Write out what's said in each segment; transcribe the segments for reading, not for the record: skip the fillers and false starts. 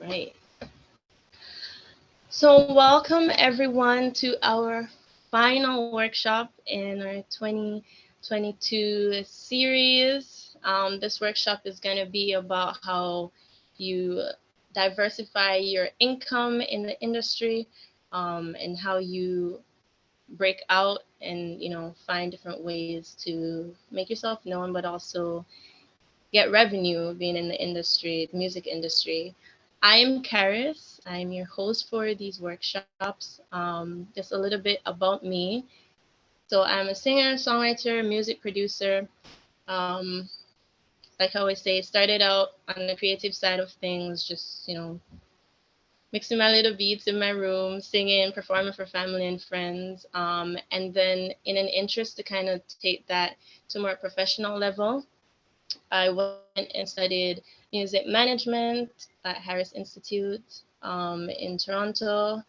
Right. So, welcome everyone to our final workshop in our 2022 series. This workshop is going to be about how you diversify your income in the industry, and how you break out and find different ways to make yourself known, but also get revenue being in the industry, the music industry. I am Karis. I'm your host for these workshops. Just a little bit about me. So I'm a singer, songwriter, music producer. Um, like I always say, started out on the creative side of things, just mixing my little beats in my room, singing, performing for family and friends. And then in an interest to kind of take that to a more professional level, I went and studied music management at Harris Institute in Toronto.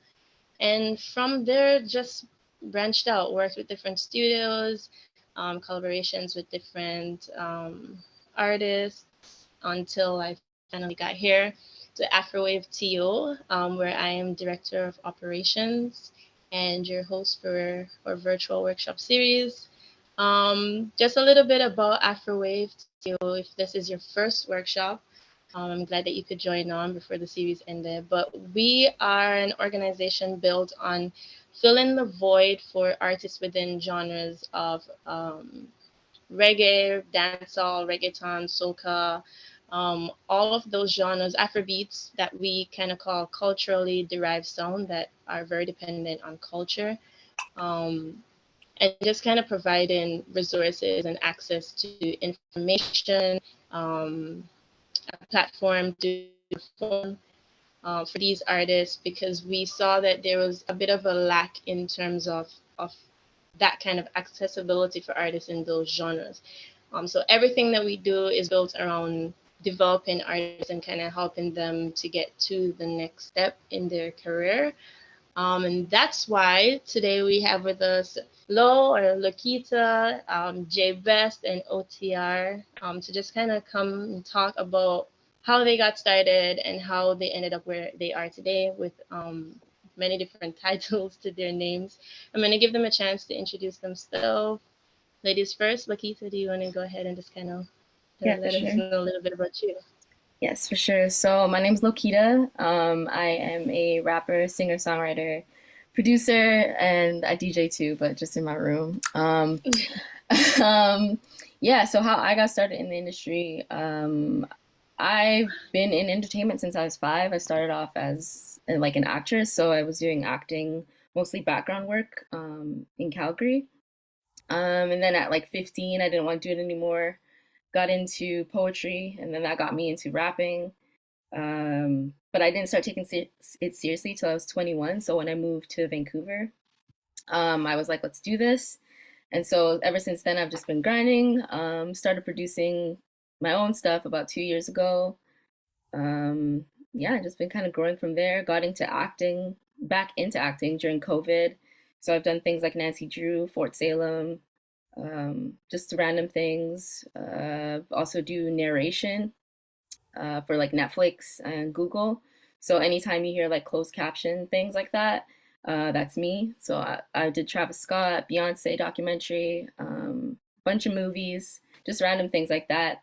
And from there, just branched out, worked with different studios, collaborations with different artists until I finally got here to Afrowaveto, where I am Director of Operations and your host for our virtual workshop series. Just a little bit about Afrowaveto. If this is your first workshop, I'm glad that you could join on before the series ended. But we are an organization built on filling the void for artists within genres of reggae, dancehall, reggaeton, soca, all of those genres, Afrobeats that we kind of call culturally derived sound that are very dependent on culture. Um, and just kind of providing resources and access to information, um, a platform to perform for these artists, because we saw that there was a bit of a lack in terms of that kind of accessibility for artists in those genres. So everything that we do is built around developing artists and kind of helping them to get to the next step in their career. And that's why today we have with us Lo or Lakita, J Best, and OTR to just kind of come and talk about how they got started and how they ended up where they are today with many different titles to their names. I'm going to give them a chance to introduce themselves. Ladies first, Lakita, do you want to go ahead and just kind of Yeah, for let us sure. know a little bit about you? Yes, for sure. So my name's Lokita. I am a rapper, singer, songwriter, producer, and I DJ too, but just in my room. Um, yeah. So how I got started in the industry, I've been in entertainment since I was 5. I started off as like an actress, so I was doing acting, mostly background work, in Calgary. And then at like 15, I didn't want to do it anymore. Got into poetry, and then that got me into rapping. But I didn't start taking it seriously till I was 21. So when I moved to Vancouver, I was like, let's do this. And so ever since then, I've just been grinding. Started producing my own stuff about 2 years ago. Yeah, just been kind of growing from there. Got into acting, back into acting during COVID. So I've done things like Nancy Drew, Fort Salem, just random things. Also do narration for like Netflix and Google. So anytime you hear like closed caption things like that, that's me. So I did Travis Scott, Beyonce documentary, bunch of movies, just random things like that.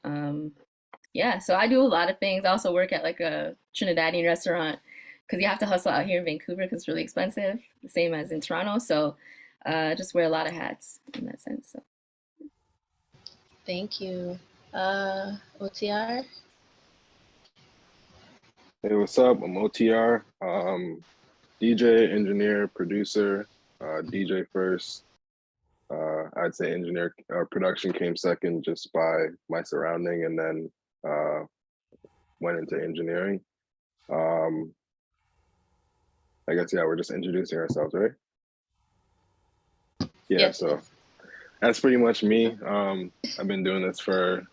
Yeah, so I do a lot of things. I also work at like a Trinidadian restaurant because you have to hustle out here in Vancouver because it's really expensive, the same as in Toronto. So just wear a lot of hats in that sense. So. Thank you. OTR? Hey, what's up? I'm OTR, DJ, engineer, producer, DJ first. I'd say engineer, production came second just by my surrounding, and then went into engineering. Um, I guess, yeah, we're just introducing ourselves, right? Yeah, Yes, so yes. that's pretty much me. I've been doing this for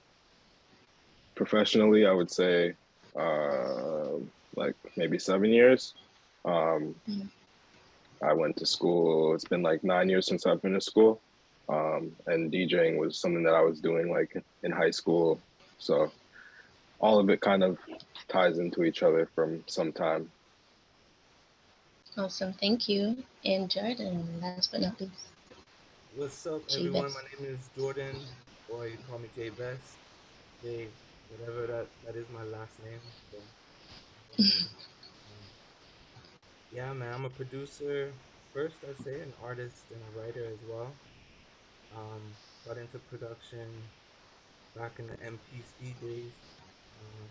professionally, I would say, like maybe 7 years. Um, Mhm. I went to school. It's been like 9 years since I've been to school. And DJing was something that I was doing like in high school. So all of it kind of ties into each other from some time. Awesome. Thank you. And Jordan, last but not least, What's up, J everyone? My Best. name is Jordan, or you can call me J Best, J, whatever that is my last name. So I'll go by that. Um, yeah, man, I'm a producer first, I'd say, an artist and a writer as well. Got into production back in the MPC days, on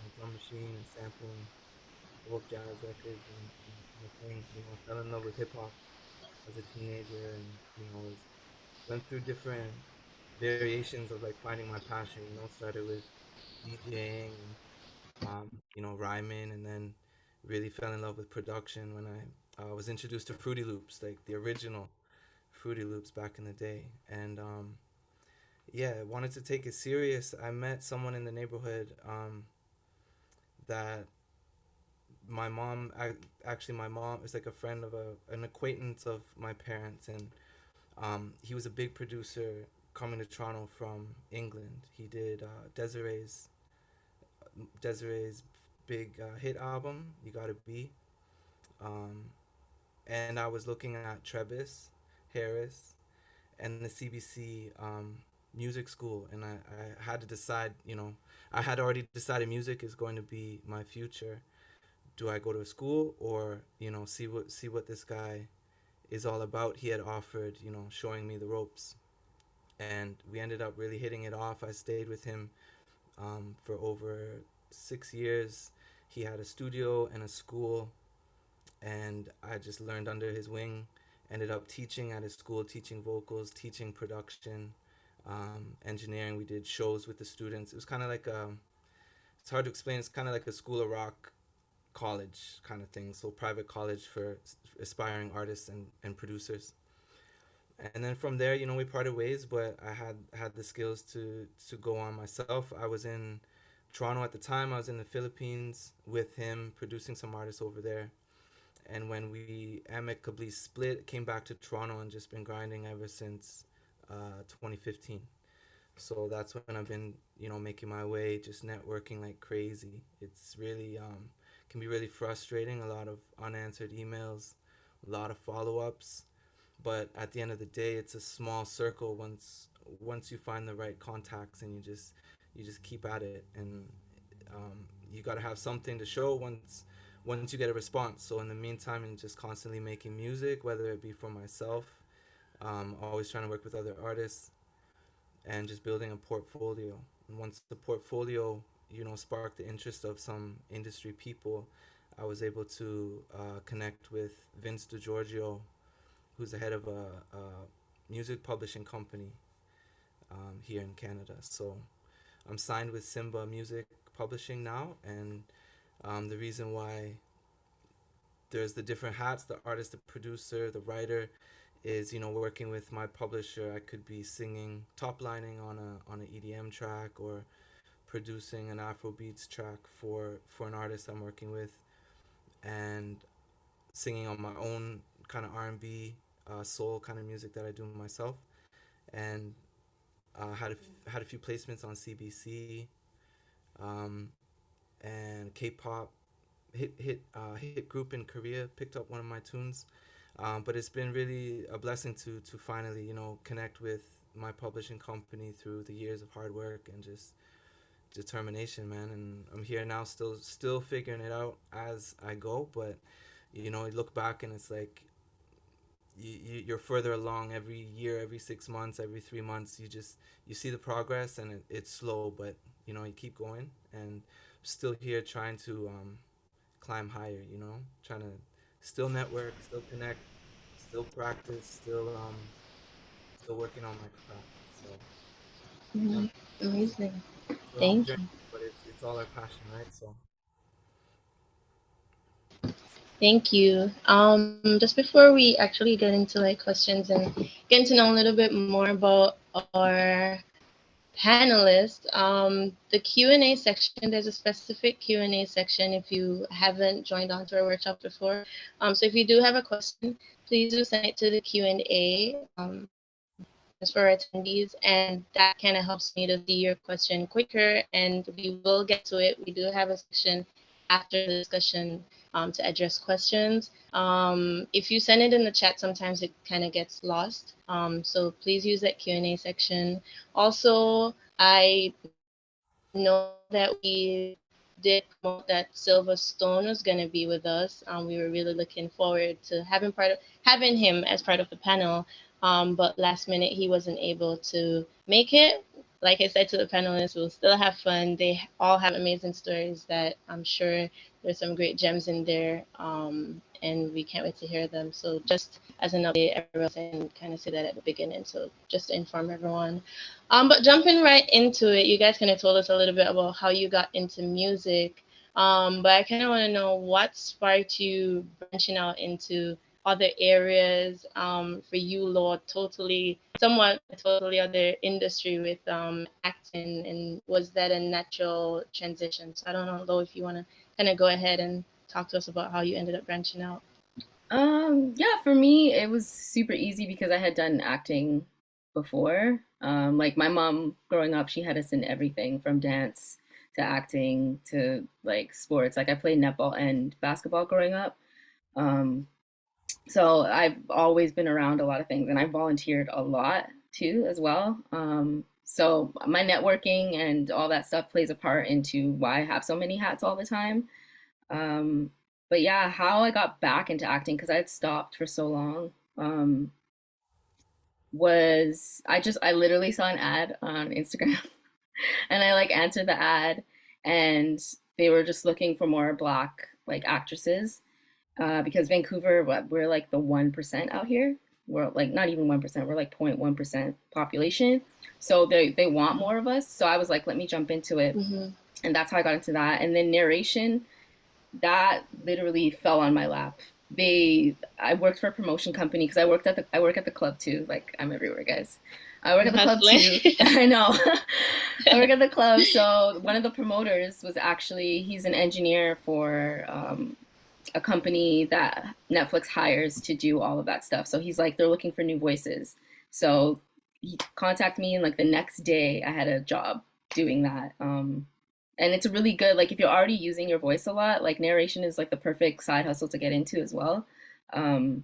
a drum machine and sampling old jazz records and that kind of thing. I fell in love with hip hop as a teenager, and was went through different variations of like finding my passion. Started with DJing and rhyming, and then really fell in love with production when I was introduced to Fruity Loops, like the original Fruity Loops back in the day. And yeah, wanted to take it serious. I met someone in the neighborhood that actually my mom is like a friend of an acquaintance of my parents, and he was a big producer coming to Toronto from England. He did Desiree's big hit album, "You Gotta Be," um, and I was looking at Trebas, Harris, and the CBC music school, and I had to decide. I had already decided music is going to be my future. Do I go to a school, or see what this guy is all about? He had offered, showing me the ropes, and we ended up really hitting it off. I stayed with him for over 6 years. He had a studio and a school, and I just learned under his wing. Ended up teaching at his school, teaching vocals, teaching production, engineering. We did shows with the students. It was kind of like it's hard to explain. It's kind of like a school of rock college kind of thing. So private college for aspiring artists and producers. And then from there, we parted ways, but I had the skills to go on myself. I was in Toronto at the time. I was in the Philippines with him, producing some artists over there. And when we amicably split, came back to Toronto and just been grinding ever since 2015. So that's when I've been, making my way, just networking like crazy. It's really can be really frustrating. A lot of unanswered emails, a lot of follow-ups, but at the end of the day, it's a small circle. Once you find the right contacts, and you just keep at it, and you got to have something to show once you get a response. So in the meantime, I'm just constantly making music, whether it be for myself, always trying to work with other artists, and just building a portfolio. And once the portfolio, sparked the interest of some industry people, I was able to connect with Vince DiGiorgio, who's the head of a music publishing company here in Canada. So I'm signed with Simba Music Publishing now, and the reason why there's the different hats: the artist, the producer, the writer, is working with my publisher. I could be singing, top lining on an EDM track, or producing an Afrobeats track for an artist I'm working with, and singing on my own kind of R&B, soul kind of music that I do myself, and had a few placements on CBC, um, and K-pop hit group in Korea picked up one of my tunes. But it's been really a blessing to finally connect with my publishing company through the years of hard work and just determination, man. And I'm here now, still figuring it out as I go. But you look back and it's like you're further along every year, every 6 months, every 3 months. You see the progress, and it's slow, but you keep going. And still here trying to climb higher. Trying to still network, still connect, still practice, still working on my craft. So yeah, Mhm. it's Amazing. a long Thank journey, you. but it's all our passion, right? So Thank you. Just before we actually get into like questions and get to know a little bit more about our panelists, the Q&A section, there's a specific Q&A section if you haven't joined onto our workshop before. So if you do have a question, please do send it to the Q&A. questions for our attendees, and that kind of helps me to see your question quicker. And we will get to it. We do have a section after the discussion to address questions. If you send it in the chat, sometimes it kind of gets lost. So please use that Q&A section. Also, I know that we did promote that Silver Stone was going to be with us. We were really looking forward to having him as part of the panel. But last minute he wasn't able to make it. Like I said to the panelists, we'll still have fun. They all have amazing stories that I'm sure there's some great gems in there. And we can't wait to hear them. So just as an update, everyone else, I can kind of say that at the beginning. So just to inform everyone. But jumping right into it, you guys kind of told us a little bit about how you got into music. But I kind of want to know what sparked you branching out into other areas. For you, Lord, somewhat a totally other industry with acting, and was that a natural transition? So I don't know, Lo, if you want to kind of go ahead and talk to us about how you ended up branching out. Yeah, for me, it was super easy because I had done acting before. Like my mom growing up, she had us in everything from dance to acting to like sports. Like I played netball and basketball growing up. Um, so I've always been around a lot of things and I volunteered a lot too as well. So my networking and all that stuff plays a part into why I have so many hats all the time. Um, but yeah, how I got back into acting because I had stopped for so long was I literally saw an ad on Instagram and I like answered the ad and they were just looking for more black like actresses because Vancouver we're like the 1% out here. We're like not even 1%. We're like 0.1% population. So they want more of us. So I was like, let me jump into it, Mm-hmm. and that's how I got into that. And then narration that literally fell on my lap. I worked for a promotion company because I work at the club too. Like I'm everywhere, guys. I work at the club Hustling. too. I know. I work at the club. So one of the promoters was actually he's an engineer for a company that Netflix hires to do all of that stuff. So he's like they're looking for new voices. So he contacted me and like the next day I had a job doing that. And it's a really good like if you're already using your voice a lot, like narration is like the perfect side hustle to get into as well. um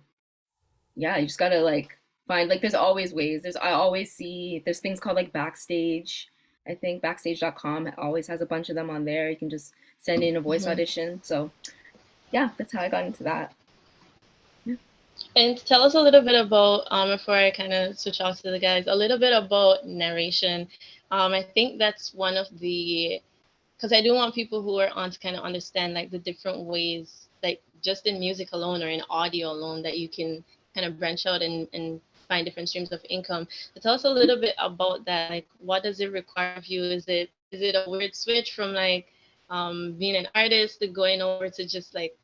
yeah, you just gotta like find like there's always ways. I always see there's things called like backstage. I think backstage.com always has a bunch of them on there. You can just send in a voice Mm-hmm. audition. So yeah, that's how I got into that. Yeah. And tell us a little bit about, before I kind of switch off to the guys, a little bit about narration. I think that's one of the, because I do want people who are on to kind of understand like the different ways, like just in music alone or in audio alone, that you can kind of branch out and find different streams of income. So tell us a little bit about that. Like, what does it require of you? Is it a weird switch from like being an artist to going over to just like,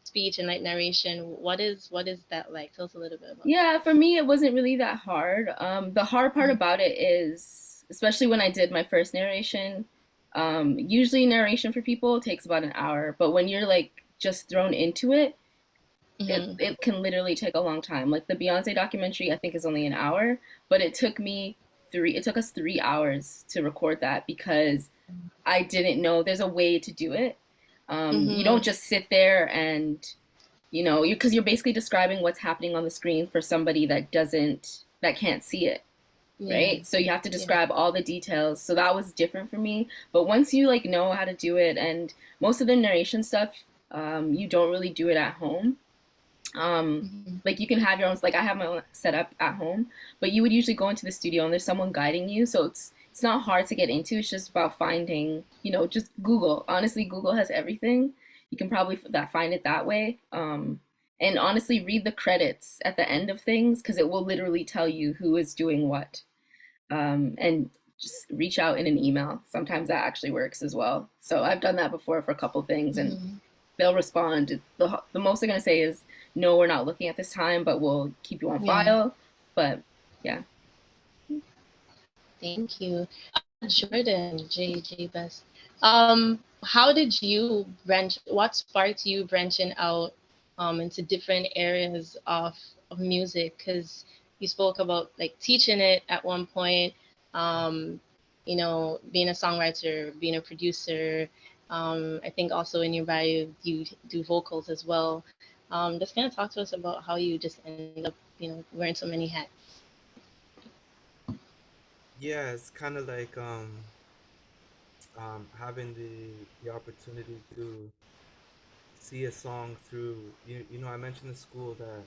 speech and like narration? What is that like? Tell us a little bit about that. Yeah, for me, it wasn't really that hard. The hard part Mm-hmm. about it is, especially when I did my first narration, usually narration for people takes about an hour, but when you're like just thrown into it, Mm-hmm. it can literally take a long time. Like the Beyonce documentary, I think is only an hour, but it took us 3 hours to record that because I didn't know there's a way to do it. You don't Mm-hmm. just sit there and because you're basically describing what's happening on the screen for somebody that can't see it, Yeah. right? So you have to Yeah. describe all the details. So that was different for me. But once you like know how to do it, and most of the narration stuff, you don't really do it at home. um Mm-hmm. like you can have your own, like I have my own setup at home, but you would usually go into the studio and there's someone guiding you, so it's not hard to get into. It's just about finding, just Google. Honestly, Google has everything. You can probably find it that way. And honestly, read the credits at the end of things because it will literally tell you who is doing what. And just reach out in an email. Sometimes that actually works as well. So I've done that before for a couple things, and Mm-hmm. they'll respond. The most they're gonna say is, "No, we're not looking at this time, but we'll keep you on Yeah. file." But yeah, Thank you. Jordan, J Best. How did you what sparked you branching out into different areas of music? Because you spoke about like teaching it at one point, um, being a songwriter, being a producer. I think also in your bio you do vocals as well. Just kind of talk to us about how you just end up, wearing so many hats. Yeah, it's kind of like having the opportunity to see a song through. I mentioned the school that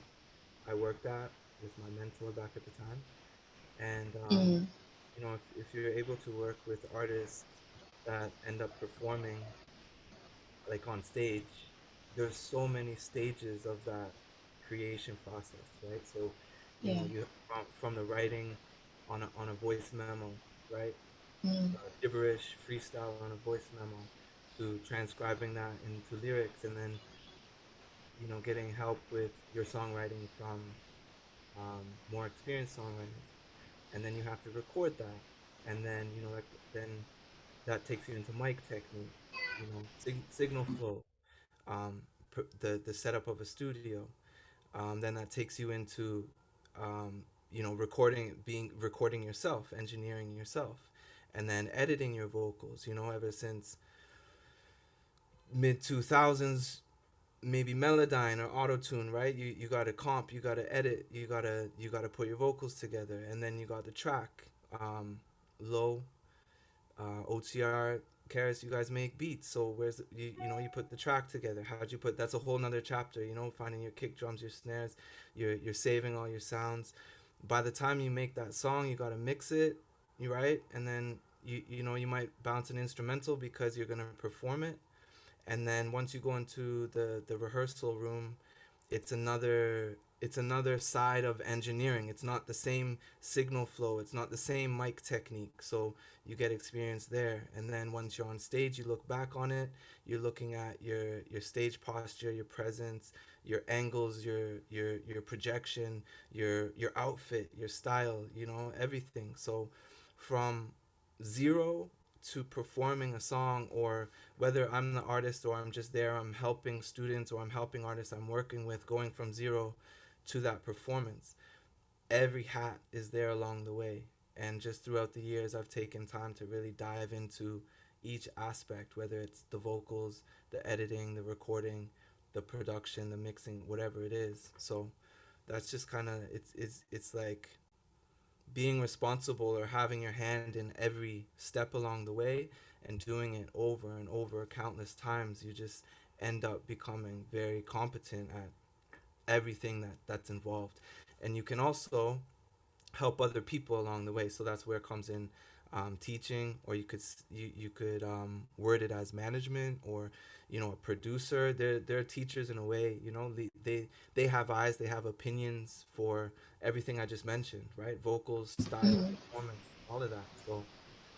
I worked at with my mentor back at the time, and Mm, if you're able to work with artists that end up performing like on stage, there's so many stages of that creation process, right? So, yeah. you from the writing on a voice memo, right? Mm, Gibberish freestyle on a voice memo to transcribing that into lyrics, and then getting help with your songwriting from more experienced songwriters, and then you have to record that, and then then that takes you into mic technique, signal flow, the setup of a studio. Then that takes you into recording yourself, engineering yourself, and then editing your vocals. Ever since mid 2000s, maybe Melodyne or Auto Tune, right? You got to comp, you got to edit, you got to put your vocals together, and then you got the track. Low, OTR, Karis, you guys make beats. So where's you put the track together? How'd you put? That's a whole nother chapter. Finding your kick drums, your snares, you're saving all your sounds. By the time you make that song, you got to mix it, you right, and then you might bounce an instrumental because you're gonna perform it, and then once you go into the rehearsal room, it's another side of engineering. It's not the same signal flow, it's not the same mic technique, so you get experience there. And then once you're on stage, you look back on it, you're looking at your stage posture, your presence, your angles, your projection, your outfit, your style, everything. So from zero to performing a song, or whether I'm the artist or I'm just there, I'm helping students or I'm helping artists I'm working with, going from zero to that performance, every hat is there along the way. And just throughout the years, I've taken time to really dive into each aspect, whether it's the vocals, the editing, the recording, the production, the mixing, whatever it is. So that's just kind of it's like being responsible or having your hand in every step along the way and doing it over and over countless times. You just end up becoming very competent at everything that's involved. And you can also help other people along the way. So that's where it comes in, teaching, or you could word it as management, or a producer. They're teachers in a way. They have eyes, they have opinions for everything I just mentioned, right? Vocals, style, mm, performance, all of that. So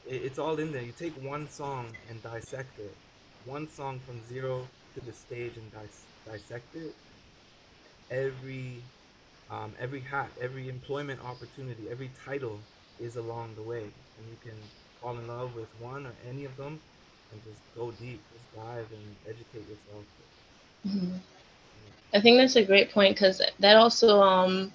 it's all in there. You take one song and dissect it, one song from zero to the stage, and dissect it. Every hat, every employment opportunity, every title is along the way, and you can fall in love with one or any of them, and just go deep, just dive and educate yourself. mm. Yeah. I think that's a great point because that also,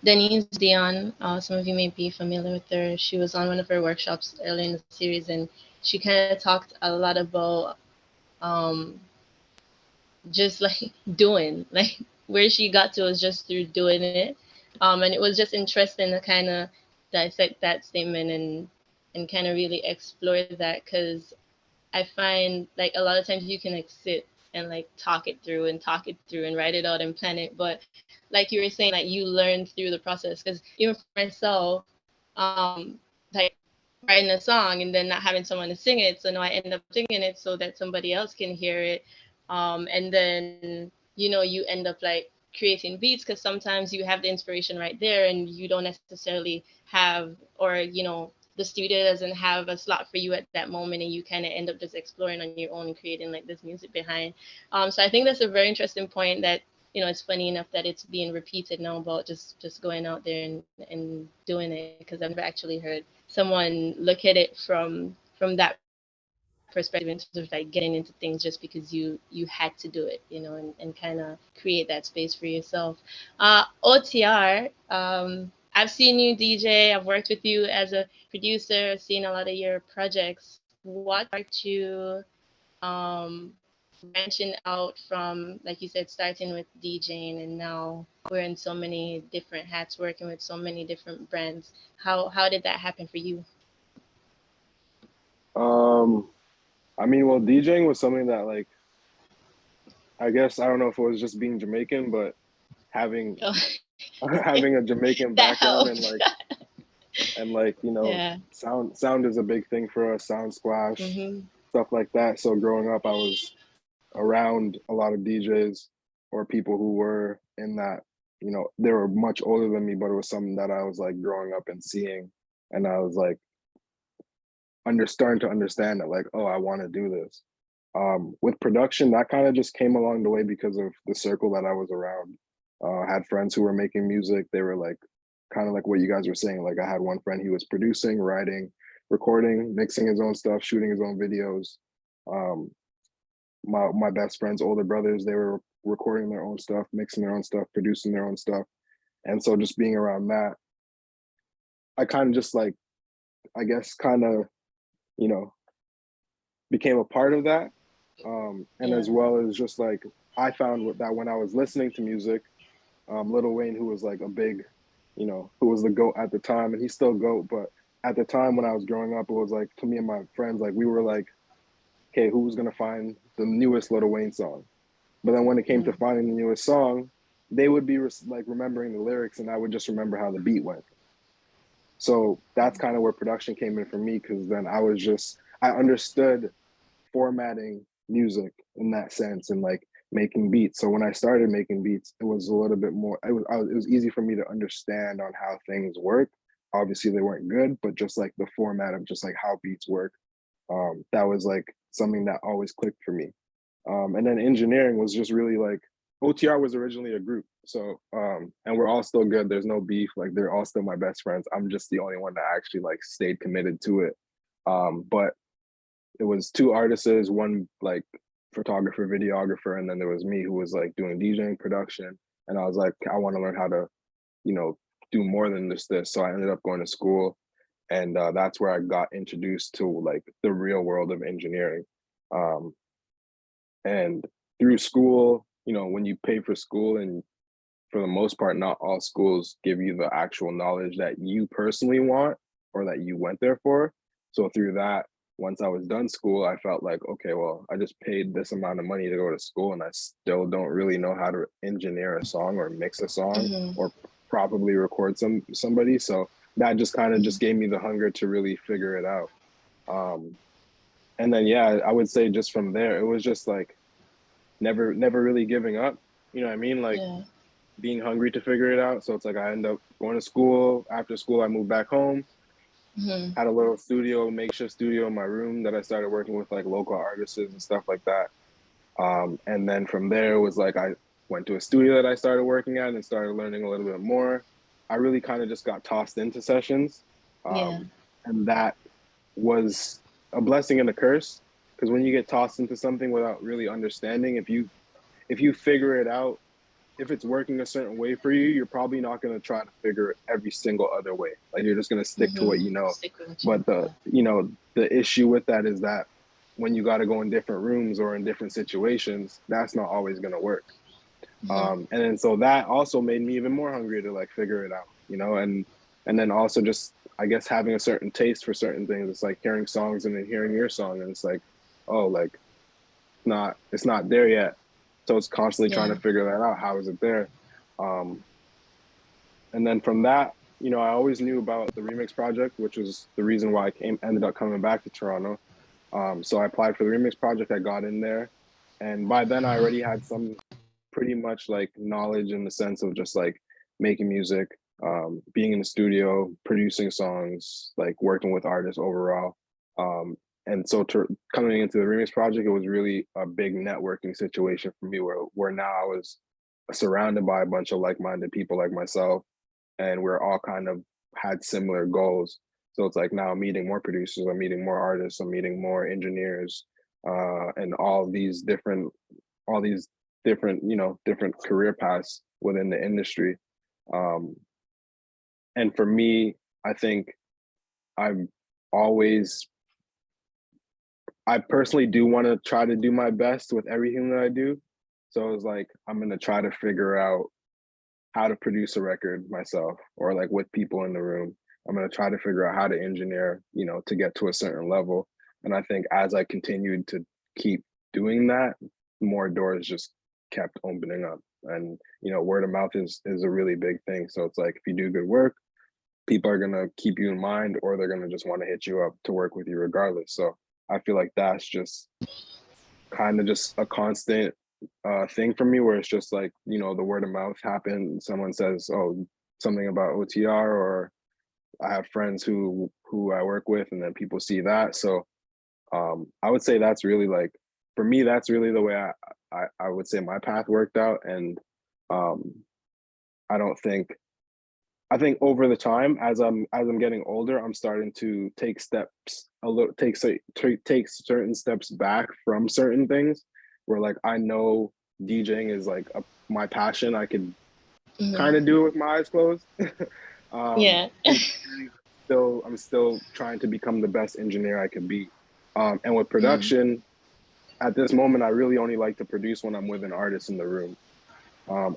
Denise Dion, some of you may be familiar with her. She was on one of her workshops early in the series, and she kind of talked a lot about um, just like doing, like where she got to was just through doing it. And it was just interesting to kind of dissect that statement and kind of really explore that because I find like a lot of times you can like sit and like talk it through and write it out and plan it. But like you were saying, like you learn through the process. Because even for myself, like writing a song and then not having someone to sing it, so now I end up singing it so that somebody else can hear it. And then you end up like creating beats because sometimes you have the inspiration right there and you don't necessarily have, or the studio doesn't have a slot for you at that moment, and you kind of end up just exploring on your own and creating like this music behind. So I think that's a very interesting point that it's funny enough that it's being repeated now about just going out there and doing it, because I've never actually heard someone look at it from that perspective in terms of like getting into things just because you had to do it, and kind of create that space for yourself. OTR, I've seen you DJ. I've worked with you as a producer. I've seen a lot of your projects. What sparked you branching out from, like you said, starting with DJing, and now wearing so many different hats, working with so many different brands? How did that happen for you? Um, I mean, well, DJing was something that like I guess I don't know if it was just being Jamaican, but having Oh, having a Jamaican that background helped. and like Yeah. sound is a big thing for us, sound splash, Mhm. stuff like that. So growing up, I was around a lot of DJs or people who were in that. They were much older than me, but it was something that I was like growing up and seeing, and I was like starting to understand that like, oh, I want to do this. With production, that kind of just came along the way because of the circle that I was around. I had friends who were making music. They were like kind of like what you guys were saying. Like I had one friend, he was producing, writing, recording, mixing his own stuff, shooting his own videos. Um, my best friend's older brothers, they were recording their own stuff, mixing their own stuff, producing their own stuff. And so just being around that, I kind of just like, I guess kind of, you know, became a part of that. And Yeah. as well as just like I found that when I was listening to music, Lil Wayne, who was like a big, who was the GOAT at the time, and he's still GOAT, but at the time when I was growing up, it was like to me and my friends, like we were like, okay, who's gonna find the newest Lil Wayne song? But then when it came to Mm. finding the newest song, they would be like remembering the lyrics, and I would just remember how the beat went. So that's kind of where production came in for me, because then I understood formatting music in that sense and like making beats. So when I started making beats, it was a little bit more. It was easy for me to understand on how things work. Obviously, they weren't good, but just like the format of just like how beats work, that was like something that always clicked for me. And then engineering was just really like OTR was originally a group. So and we're all still good. There's no beef. Like they're all still my best friends. I'm just the only one that actually like stayed committed to it. But it was two artists, one like photographer, videographer, and then there was me who was like doing DJing production. And I was like, I want to learn how to, you know, do more than just this. So I ended up going to school, and that's where I got introduced to like the real world of engineering. Um, and through school, when you pay for school, and for the most part, not all schools give you the actual knowledge that you personally want or that you went there for. So through that, once I was done school, I felt like, okay, well, I just paid this amount of money to go to school, and I still don't really know how to engineer a song or mix a song Mhm. or properly record somebody. So that just kind of Mhm. just gave me the hunger to really figure it out. Um, and then yeah, I would say just from there, it was just like never really giving up. You know what I mean? Like Yeah. being hungry to figure it out. So it's like I end up going to school. After school, I moved back home, Mhm. had a little studio, makeshift studio in my room that I started working with like local artists and stuff like that. And then from there, it was like I went to a studio that I started working at and started learning a little bit more. I really kind of just got tossed into sessions. Yeah. And that was a blessing and a curse, because when you get tossed into something without really understanding, if you figure it out, if it's working a certain way for you, you're probably not going to try to figure it every single other way. Like you're just going to stick to what Mhm. you know. Stick with what you But know. Yeah. the issue with that is that when you got to go in different rooms or in different situations, that's not always going to work. Mhm. And then so that also made me even more hungry to like figure it out, and then also just I guess having a certain taste for certain things. It's like hearing songs and then hearing your song, and it's like, oh, like it's not there yet. So it's constantly trying Yeah. to figure that out. How is it there? Um, and then from that, I always knew about the remix project, which was the reason why ended up coming back to Toronto. So I applied for the remix project. I got in there, and by then I already had some pretty much like knowledge in the sense of just like making music, being in the studio, producing songs, like working with artists overall. And so coming into the remix project, it was really a big networking situation for me, where now I was surrounded by a bunch of like-minded people like myself, and we're all kind of had similar goals. So it's like now I'm meeting more producers, I'm meeting more artists, I'm meeting more engineers, and all these different career paths within the industry. Um, and for me, I think I'm always, I personally do want to try to do my best with everything that I do. So it's like, I'm going to try to figure out how to produce a record myself or like with people in the room. I'm going to try to figure out how to engineer, to get to a certain level. And I think as I continued to keep doing that, more doors just kept opening up. And, word of mouth is a really big thing. So it's like, if you do good work, people are going to keep you in mind, or they're going to just want to hit you up to work with you regardless. So I feel like that's just kind of just a constant thing for me, where it's just like, the word of mouth happens. Someone says, oh, something about OTR, or I have friends who I work with, and then people see that. So I would say that's really like, for me, that's really the way I would say my path worked out. And um, I don't think, I think over the time, as I'm getting older, I'm starting to take steps a little, take certain steps back from certain things, where like I know DJing is like my passion. I could kind Mhm. of do it with my eyes closed. Yeah. Internally, I'm still trying to become the best engineer I could be. And with Mhm. production, at this moment, I really only like to produce when I'm with an artist in the room.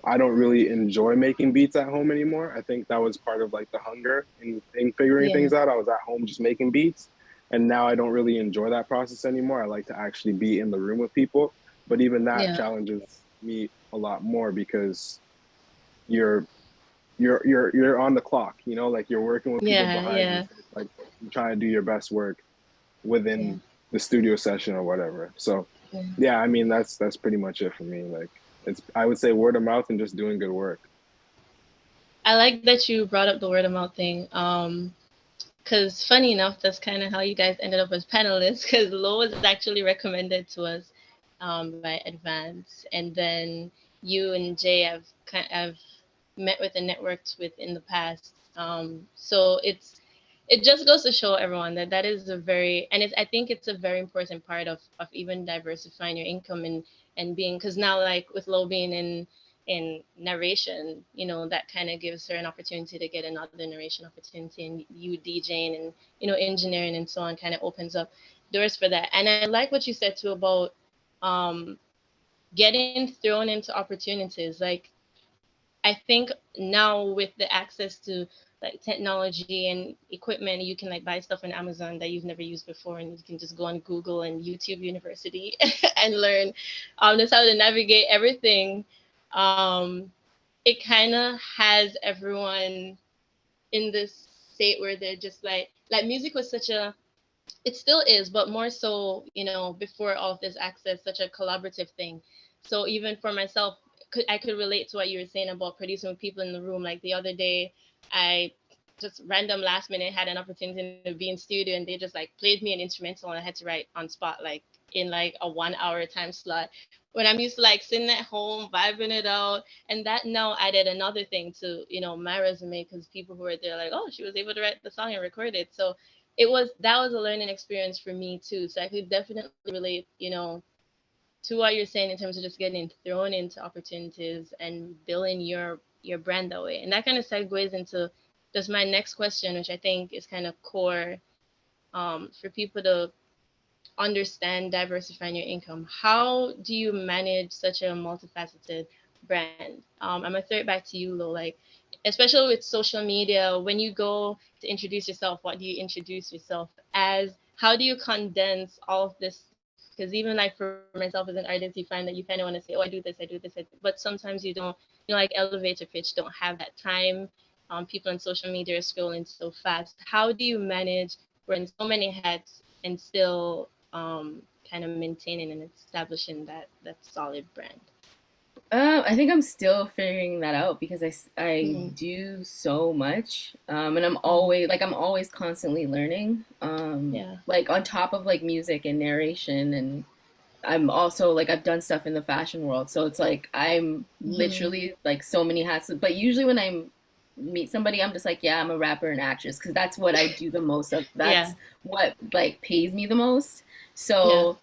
I don't really enjoy making beats at home anymore. I think that was part of like the hunger in figuring Yeah. things out. I was at home just making beats. And now I don't really enjoy that process anymore. I like to actually be in the room with people. But even that Yeah. challenges me a lot more, because you're you're on the clock, like you're working with people Yeah. behind you. Yeah. So it's like you're trying to do your best work Yeah. within the studio session or whatever. So Yeah. yeah, I mean that's pretty much it for me. Like, it's, I would say, word of mouth and just doing good work. I like that you brought up the word of mouth thing. Because funny enough, that's kind of how you guys ended up as panelists. Because Lo was actually recommended to us by Advance, and then you and Jay have met with and networked with in the past. So it just goes to show everyone that that is a very, and I think it's a very important part of even diversifying your income and being, because now like with Lo being in narration, that kind of gives her an opportunity to get another narration opportunity, and you DJing and engineering and so on kind of opens up doors for that. And I like what you said too about um getting thrown into opportunities. Like, I think now with the access to like technology and equipment, you can like buy stuff on Amazon that you've never used before, and you can just go on Google and YouTube University and learn just how to navigate everything. Um, it kind of has everyone in this state where they're just like music was such a, it still is, but more so, before all of this access, such a collaborative thing. So even for myself, I could relate to what you were saying about producing with people in the room. Like the other day, I just random last minute had an opportunity to be in studio, and they just like played me an instrumental, and I had to write on spot, like in like a 1 hour time slot. When I'm used to like sitting at home, vibing it out, and that now added another thing to my resume, because people who were there like, oh, she was able to write the song and record it. So that was a learning experience for me too. So I could definitely relate, to what you're saying in terms of just getting thrown into opportunities and building your brand that way. And that kind of segues into just my next question, which I think is kind of core for people to understand diversifying your income. How do you manage such a multifaceted brand? I'm gonna throw it back to you, Lo. Like, especially with social media, when you go to introduce yourself, what do you introduce yourself as? How do you condense all of this stuff? Because even like for myself as an artist, you find that you kind of want to say, oh, I do this, I do this, I do this, but sometimes you don't. Like elevator pitch, don't have that time. People on social media are scrolling so fast. How do you manage wearing so many hats and still kind of maintaining and establishing that solid brand? I think I'm still figuring that out because I Mm-hmm. do so much, and Mm-hmm. I'm always constantly learning. Yeah. Like on top of like music and narration, and I'm also like I've done stuff in the fashion world, so it's like I'm Mm-hmm. literally like so many hats. But usually when I meet somebody, I'm just like, yeah, I'm a rapper and actress because that's what I do the most of. Yeah. That's what like pays me the most. Yeah. So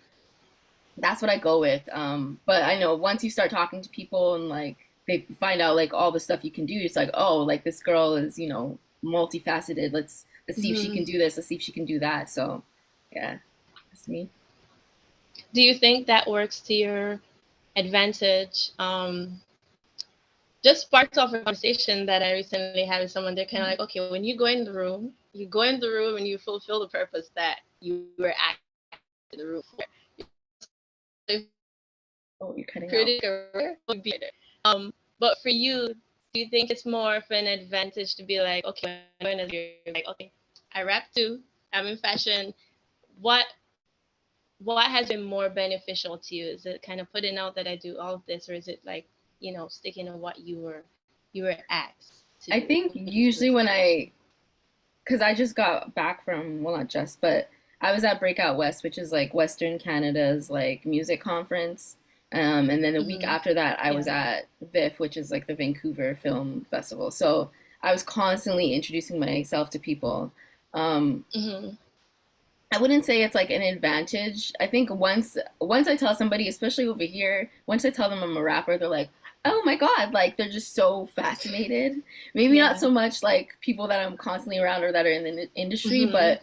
that's what I go with. But I know once you start talking to people and like they find out like all the stuff you can do, it's like, oh, like this girl is, multifaceted. Let's see if she Hmm. can do this. Let's see if she can do that. So, yeah, that's me. Do you think that works to your advantage? Just parts of a conversation that I recently had with someone, they're kind of like, okay, when you go in the room, you go in the room and you fulfill the purpose that you were actually in the room for. You're not supposed to be a critic or whatever. Oh, you're cutting You're out. supposed to be there. But for you, do you think it's more of an advantage to be like, okay, when I go in as a you're like, okay, I rap too, I'm in fashion. What what has been more beneficial to you? Is it kind of putting out that I do all of this, or is it like, sticking to what you were asked to I do think with usually when fashion? because I just got back from, well, not just, but I was at Breakout West, which is like Western Canada's like music conference. And then the week Mm-hmm. after that, I was Yeah. at VIF, which is like the Vancouver Film Festival. So I was constantly introducing myself to people. Um, Mm-hmm. I wouldn't say it's like an advantage. I think once I tell somebody, especially over here, once I tell them I'm a rapper, they're like, "Oh my God," like they're just so fascinated. Maybe not Yeah. so much like people that I'm constantly around or that are in the industry, Mm-hmm. but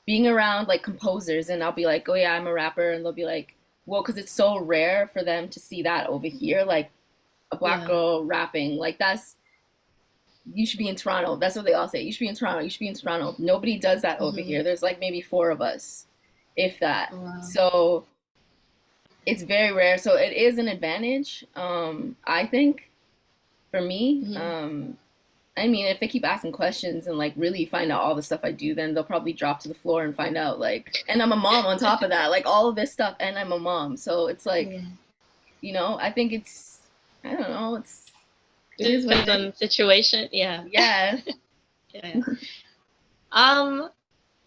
being around like composers and I'll be like, "Oh yeah, I'm a rapper," and they'll be like, "Well," because it's so rare for them to see that over here, like a black Yeah. girl rapping. Like that's you should be in Toronto. That's what they all say. You should be in Toronto. You should be in Toronto. Nobody does that over Mm-hmm. here. There's like maybe four of us, if that. Wow. So it's very rare. So it is an advantage, I think, for me. Mm-hmm. I mean, if they keep asking questions and like really find out all the stuff I do, then they'll probably drop to the floor and find out like, and I'm a mom on top of that, like all of this stuff, and I'm a mom. So it's like, Yeah. I think I don't know, it is what Depends it on is. the situation. Yeah. Yeah. Yeah. Um,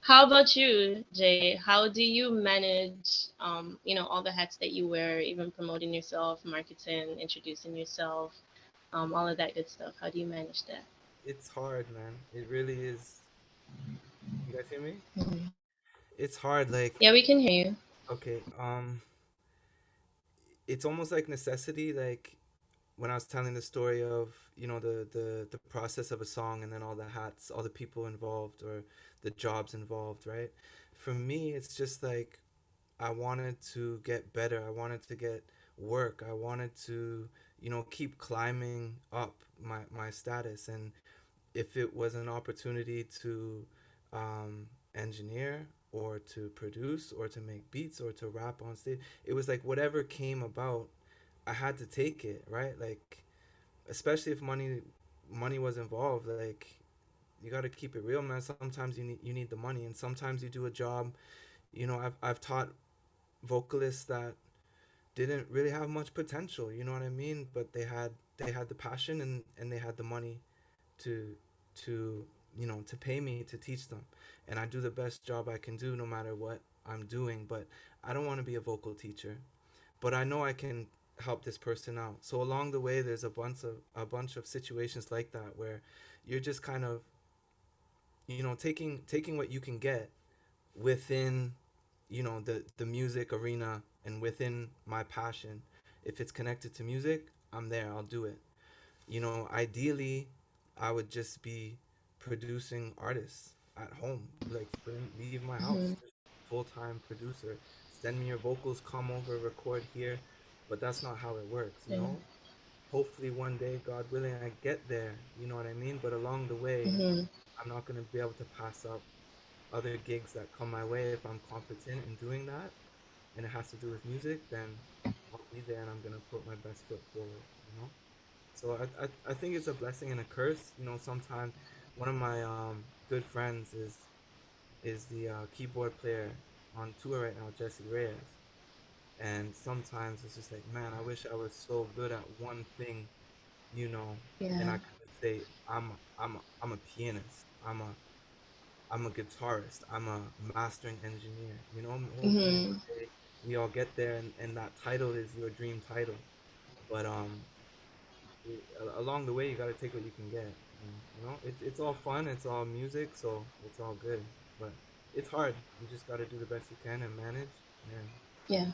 how about you, Jay? How do you manage, all the hats that you wear, even promoting yourself, marketing, introducing yourself, all of that good stuff? How do you manage that? It's hard, man. It really is. You guys hear me? Mhm. It's hard. Like, Yeah, we can hear you. okay, it's almost like necessity. Like when I was telling the story of the process of a song and then all the hats, all the people involved or the jobs involved, right? For me, it's just like I wanted to get better. I wanted to get work. I wanted to keep climbing up my status. And if it was an opportunity to engineer or to produce or to make beats or to rap on stage, it was like whatever came about, I had to take it, right? Like, especially if money was involved, like you got to keep it real, man. Sometimes you need the money, and sometimes you do a job. I've taught vocalists that didn't really have much potential, you know what I mean, but they had the passion and they had the money to to pay me to teach them, and I do the best job I can do no matter what I'm doing. But I don't want to be a vocal teacher, but I know I can help this person out. So along the way, there's a bunch of situations like that where you're just kind of taking what you can get within the music arena and within my passion. If it's connected to music, I'm there, I'll do it. Ideally, I would just be producing artists at home, like wouldn't leave my house, Hmm. just full-time producer. Send me your vocals, come over, record here. But that's not how it works, Yeah. hopefully one day, God willing, I get there, you know what I mean? But along the way, Hmm. I'm not going to be able to pass up other gigs that come my way. If I'm competent in doing that and it has to do with music, then I'll be there and I'm gonna put my best foot forward. So I think it's a blessing and a curse. Sometimes one of my good friends is the keyboard player on tour right now, Jesse Reyes. And sometimes it's just like, man, I wish I was so good at one thing, you know, and Yeah. I could just say I'm a pianist. I'm a guitarist. I'm a mastering engineer. Hopefully one Hmm. day we all get there, and that title is your dream title. But along the way, you got to take what you can get. And it's all fun. It's all music, so it's all good. But it's hard. You just got to do the best you can and manage. Yeah. Yeah.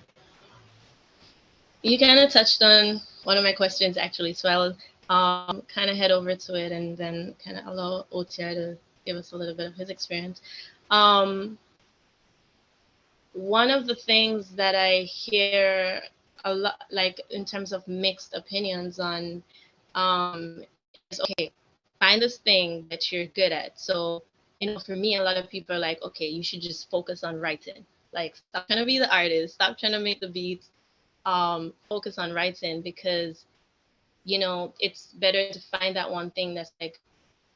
You kind of touched on one of my questions actually, so kind of head over to it and then kind of allow OTR to give us a little bit of his experience. Um, One of the things that I hear a lot, like in terms of mixed opinions on, is okay, find this thing that you're good at. So, for me, a lot of people are like, okay, you should just focus on writing. Like, stop trying to be the artist, stop trying to make the beats, focus on writing because, it's better to find that one thing that's like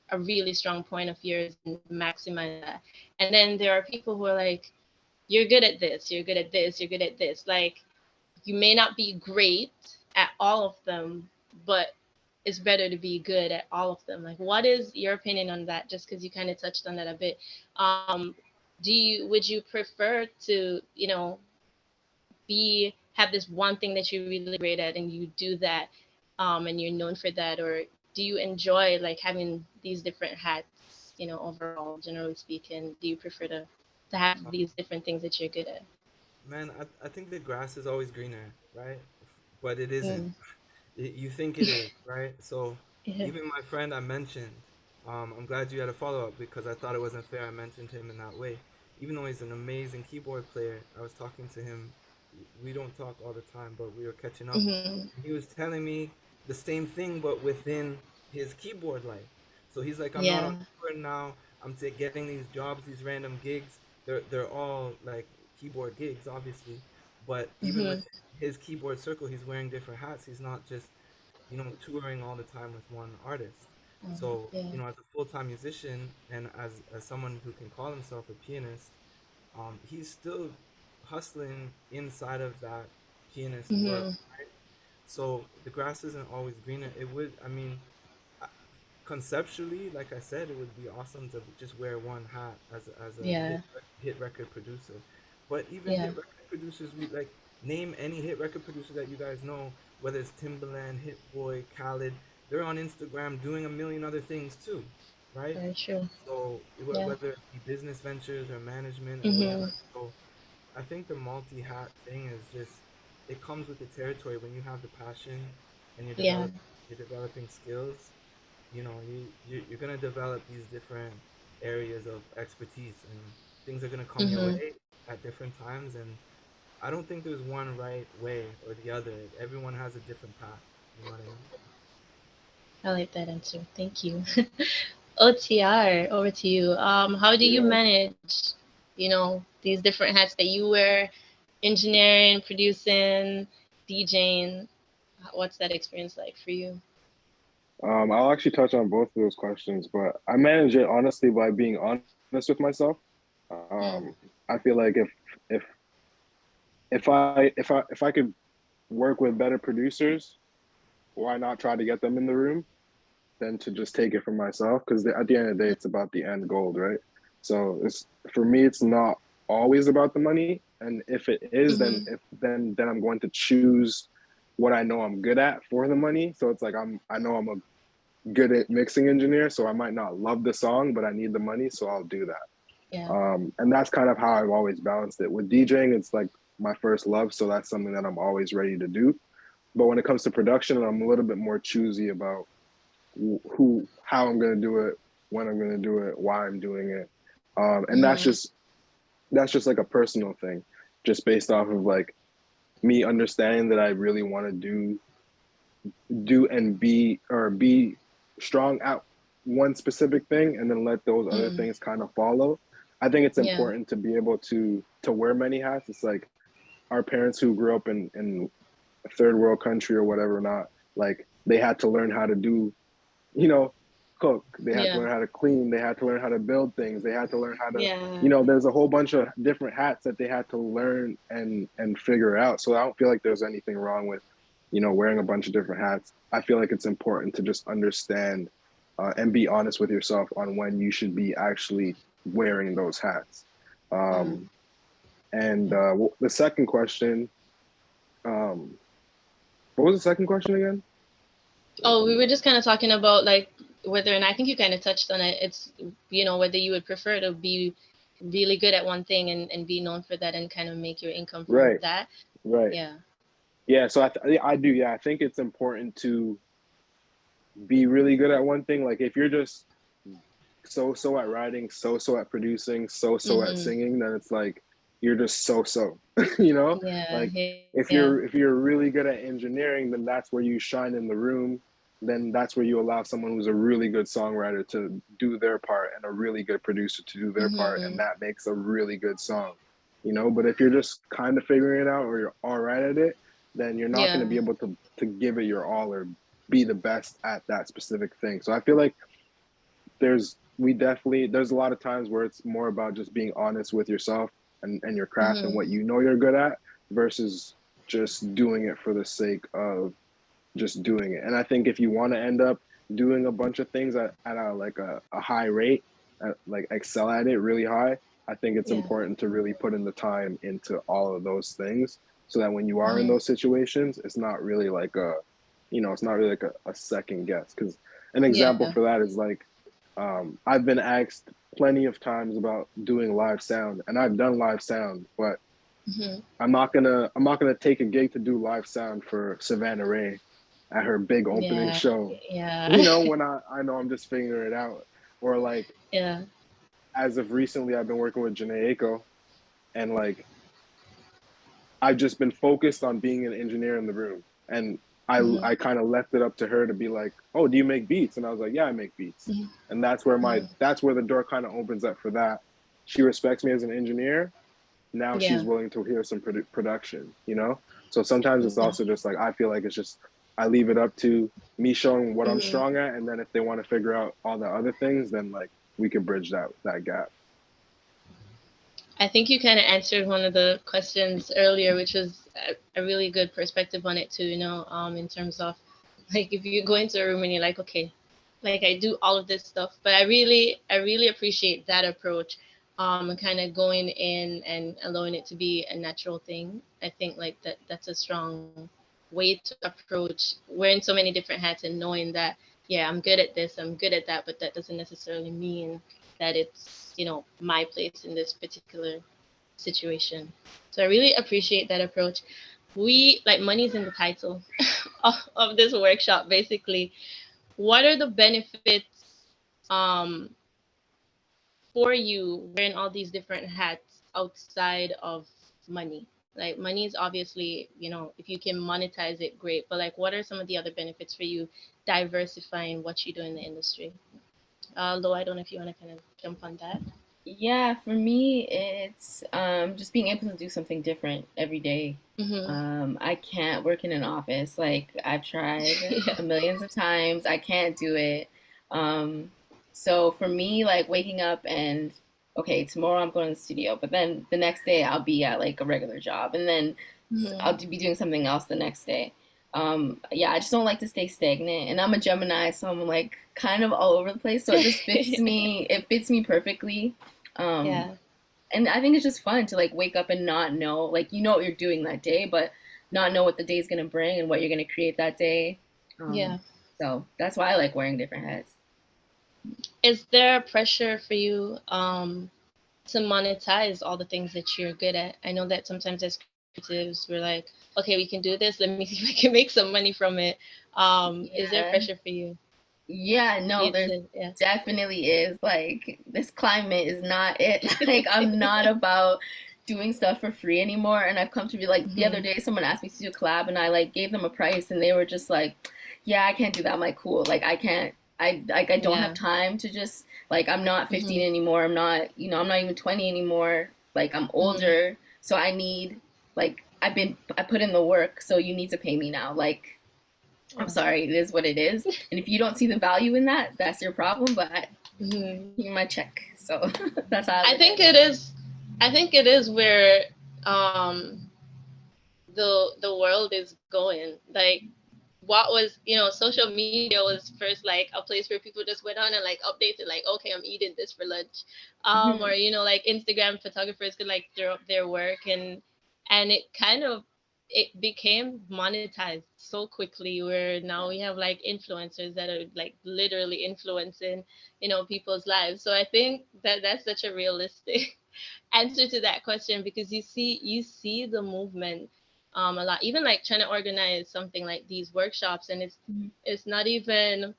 a really strong point of yours and maximize that. And then there are people who are like, you're good at this, you're good at this, you're good at this. Like, you may not be great at all of them, but it's better to be good at all of them. Like, what is your opinion on that? Just because you kind of touched on that a bit. Would you prefer to, have this one thing that you're really great at and you do that, and you're known for that, or do you enjoy like having these different hats, overall, generally speaking? Do you prefer to have these different things that you're good at? Man, I think the grass is always greener, right? But it isn't. Mm. You think it is, right? So Yeah. even my friend I mentioned, I'm glad you had a follow up because I thought it wasn't fair I mentioned him in that way. Even though he's an amazing keyboard player, I was talking to him. We don't talk all the time, but we were catching up. Mhm. And he was telling me the same thing, but within his keyboard life. So he's like, I'm not Yeah. on tour now. I'm getting these jobs, these random gigs. They're all like keyboard gigs, obviously. But even Mhm. with his keyboard circle, he's wearing different hats. He's not just touring all the time with one artist. So, Yeah. as a full-time musician and as someone who can call himself a pianist, he's still hustling inside of that pianist world, Mhm. right? So the grass isn't always greener. It would, I mean, uh, conceptually, like I said, it would be awesome to just wear one hat as a Yeah. hit record producer. But even Yeah. hit record producers, we like name any hit record producer that you guys know, whether it's Timbaland, Hit Boy, Khaled. They're on Instagram doing a million other things too, right? Very true. So Yeah. whether it be business ventures or management or Mhm. whatever. So I think the multi hat thing is just it comes with the territory when you have the passion and Yeah. you're developing skills. You're gonna develop these different areas of expertise, and things are gonna come your Mhm. way at different times. And I don't think there's one right way or the other. Everyone has a different path. You know what I mean? I like that answer. Thank you. OTR, over to you. How do you Yeah. manage, these different hats that you wear, engineering, producing, DJing? What's that experience like for you? I'll actually touch on both of those questions, but I manage it honestly by being honest with myself. Mm. I feel like if if I could work with better producers, why not try to get them in the room than to just take it for myself? Because at the end of the day, it's about the end goal, right? So it's for me, it's not always about the money, and if it is, then Mhm. if then I'm going to choose what I know I'm good at for the money. So it's like I know I'm a good at mixing engineer, so I might not love the song, but I need the money, so I'll do that. Yeah. And that's kind of how I've always balanced it. With DJing, it's like my first love, so that's something that I'm always ready to do. But when it comes to production, I'm a little bit more choosy about how I'm going to do it, when I'm going to do it, why I'm doing it. And Mhm. that's just like a personal thing, just based off of like me understanding that I really want to do and be strong at one specific thing, and then let those other Mm. things kind of follow. I think it's Yeah. important to be able to wear many hats. It's like our parents who grew up in a third world country or whatever, not like they had to learn how to do, you know, cook. They had to Yeah. learn how to clean. They had to learn how to build things. They had to learn how to, Yeah. there's a whole bunch of different hats that they had to learn and figure out. So I don't feel like there's anything wrong with, wearing a bunch of different hats. I feel like it's important to just understand and be honest with yourself on when you should be actually wearing those hats. Mm. Um, and the second question, um, what was the second question again? Oh, we were just kind of talking about like whether, and I think you kind of touched on it. It's, whether you would prefer to be really good at one thing and be known for that and kind of make your income from Right, that. right. Yeah. Yeah, so I do. Yeah, I think it's important to be really good at one thing. Like if you're just so at writing, so at producing, so at Mm-hmm. singing, then it's like you're just so, you know? Yeah, Like yeah. if you're really good at engineering, then that's where you shine in the room. Then that's where you allow someone who's a really good songwriter to do their part and a really good producer to do their part, Mm-hmm. and that makes a really good song. You know, but if you're just kind of figuring it out or you're all right at it, then you're not going to Yeah. be able to give it your all or be the best at that specific thing. So I feel like there's a lot of times where it's more about just being honest with yourself and your craft and Mm-hmm. what you know you're good at versus just doing it for the sake of just doing it. And I think if you want to end up doing a bunch of things at a high rate, like excel at it really high, I think it's Yeah. important to really put in the time into all of those things so that when you are in Mm-hmm. those situations, it's not really like it's not really like a second guess. Because an example Yeah. for that is like, I've been asked plenty of times about doing live sound, and I've done live sound, but Mm-hmm. I'm not gonna take a gig to do live sound for Savannah Ray at her big opening Yeah. show. Yeah. You know, when I know I'm just figuring it out. Or like Yeah. as of recently I've been working with Janae Aiko, and like I've just been focused on being an engineer in the room. And Mm-hmm. I kind of left it up to her to be like, "Oh, do you make beats?" And I was like, "Yeah, I make beats." And Mm-hmm. that's where the door kind of opens up for that. She respects me as an engineer. Now she's Yeah. willing to hear some production, you know? So sometimes it's Yeah. also just like I feel like it's just I leave it up to me showing what I'm Mm-hmm. strong at, and then if they want to figure out all the other things, then like we can bridge that gap. I think you kind of answered one of the questions earlier, which was a really good perspective on it too. In terms of like if you go into a room and you're like, okay, like I do all of this stuff, but I really appreciate that approach. And kind of going in and allowing it to be a natural thing. I think like that's a strong way to approach wearing so many different hats and knowing that, yeah, I'm good at this, I'm good at that, but that doesn't necessarily mean that it's my place in this particular situation. So I really appreciate that approach. We like money's in the title of this workshop basically. What are the benefits um for you wearing all these different hats outside of money? Like money is obviously, if you can monetize it, great. But like, what are some of the other benefits for you diversifying what you do in the industry? Lo, I don't know if you want to kind of jump on that. Yeah, for me, it's just being able to do something different every day. Mm-hmm. I can't work in an office. Like, I've tried Yeah. a millions of times. I can't do it. Um, so for me, like waking up and okay, tomorrow I'm going to the studio, but then the next day I'll be at like a regular job, and then Mm-hmm. I'll be doing something else the next day. Yeah, I just don't like to stay stagnant, and I'm a Gemini, so I'm like kind of all over the place. So it just fits me. It fits me perfectly. Um, Yeah. and I think it's just fun to like wake up and not know, like you know what you're doing that day, but not know what the day's gonna bring and what you're gonna create that day. Yeah. So that's why I like wearing different hats. Is there pressure for you to monetize all the things that you're good at? I know that sometimes as creatives we're like, okay, we can do this. Let me see if I can make some money from it. Is there Yeah. pressure for you? Yeah, no, You there's to yeah. definitely is. Like, this climate is not it. Like, I'm not about doing stuff for free anymore. And I've come to be like, the other Hmm. day, someone asked me to do a collab, and I like gave them a price, and they were just like, yeah, I can't do that. I'm like, cool. Like, I can't. I don't have Yeah. time to just like I'm not 15 Hmm. anymore. I'm not, I'm not even 20 anymore. Like I'm Hmm. older, so I need like I put in the work, so you need to pay me now. Like I'm Yeah. sorry, it is what it is. And if you don't see the value in that, that's your problem. But Hmm. here's my check. So that's how I I look at think it. it is. I think it is where um the world is going. Like what was social media was first like a place where people just went on and like updated like, okay, I'm eating this for lunch, or Mhm. like Instagram photographers could like throw up their work, and it kind of it became monetized so quickly where now we have like influencers that are like literally influencing people's lives. So I think that that's such a realistic answer to that question, because you see the movement a lot, even like trying to organize something like these workshops, and it's Mhm. it's not even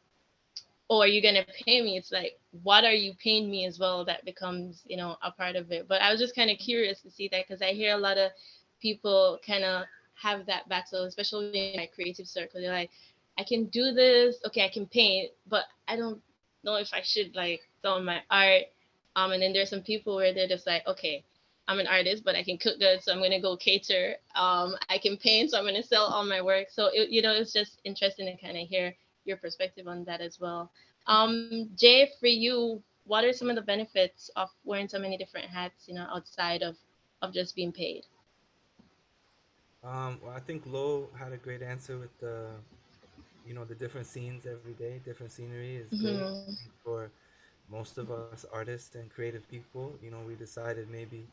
oh, are you gonna pay me? It's like, what are you paying me as well? That becomes, a part of it. But I was just kind of curious to see that, because I hear a lot of people kind of have that battle, especially in my creative circle. They're like, I can do this, okay, I can paint, but I don't know if I should like sell my art. And then there's some people where they're just like, okay, I'm an artist, but I can cook good, so I'm gonna go cater. I can paint, so I'm gonna sell all my work. So it's just interesting to kind of hear your perspective on that as well. Jay, for you, what are some of the benefits of wearing so many different hats, outside of just being paid? Well, I think Lo had a great answer with the different scenes every day. Different scenery is great. Mm-hmm. I think for most of us artists and creative people, we decided maybe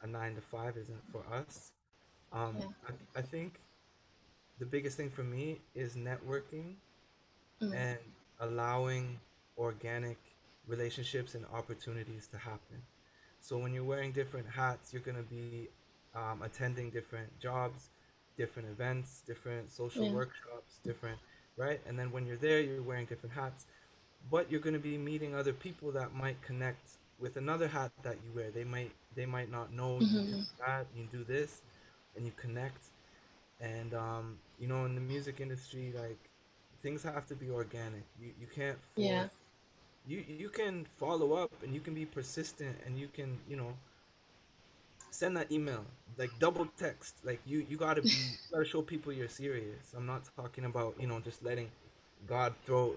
a 9 to 5 isn't for us. Yeah. I think the biggest thing for me is networking Mm-hmm. and allowing organic relationships and opportunities to happen. So when you're wearing different hats, you're going to be attending different jobs, different events, different social Yeah. workshops, different, right? And then when you're there, you're wearing different hats, but you're going to be meeting other people that might connect with another hat that you wear. They might not know you do Mm-hmm. that, you do this, and you connect. And in the music industry, like, things have to be organic. You can't Yeah. force. You can follow up, and you can be persistent, and you can send that email, like double text. Like, you gotta show people you're serious. I'm not talking about just letting God throw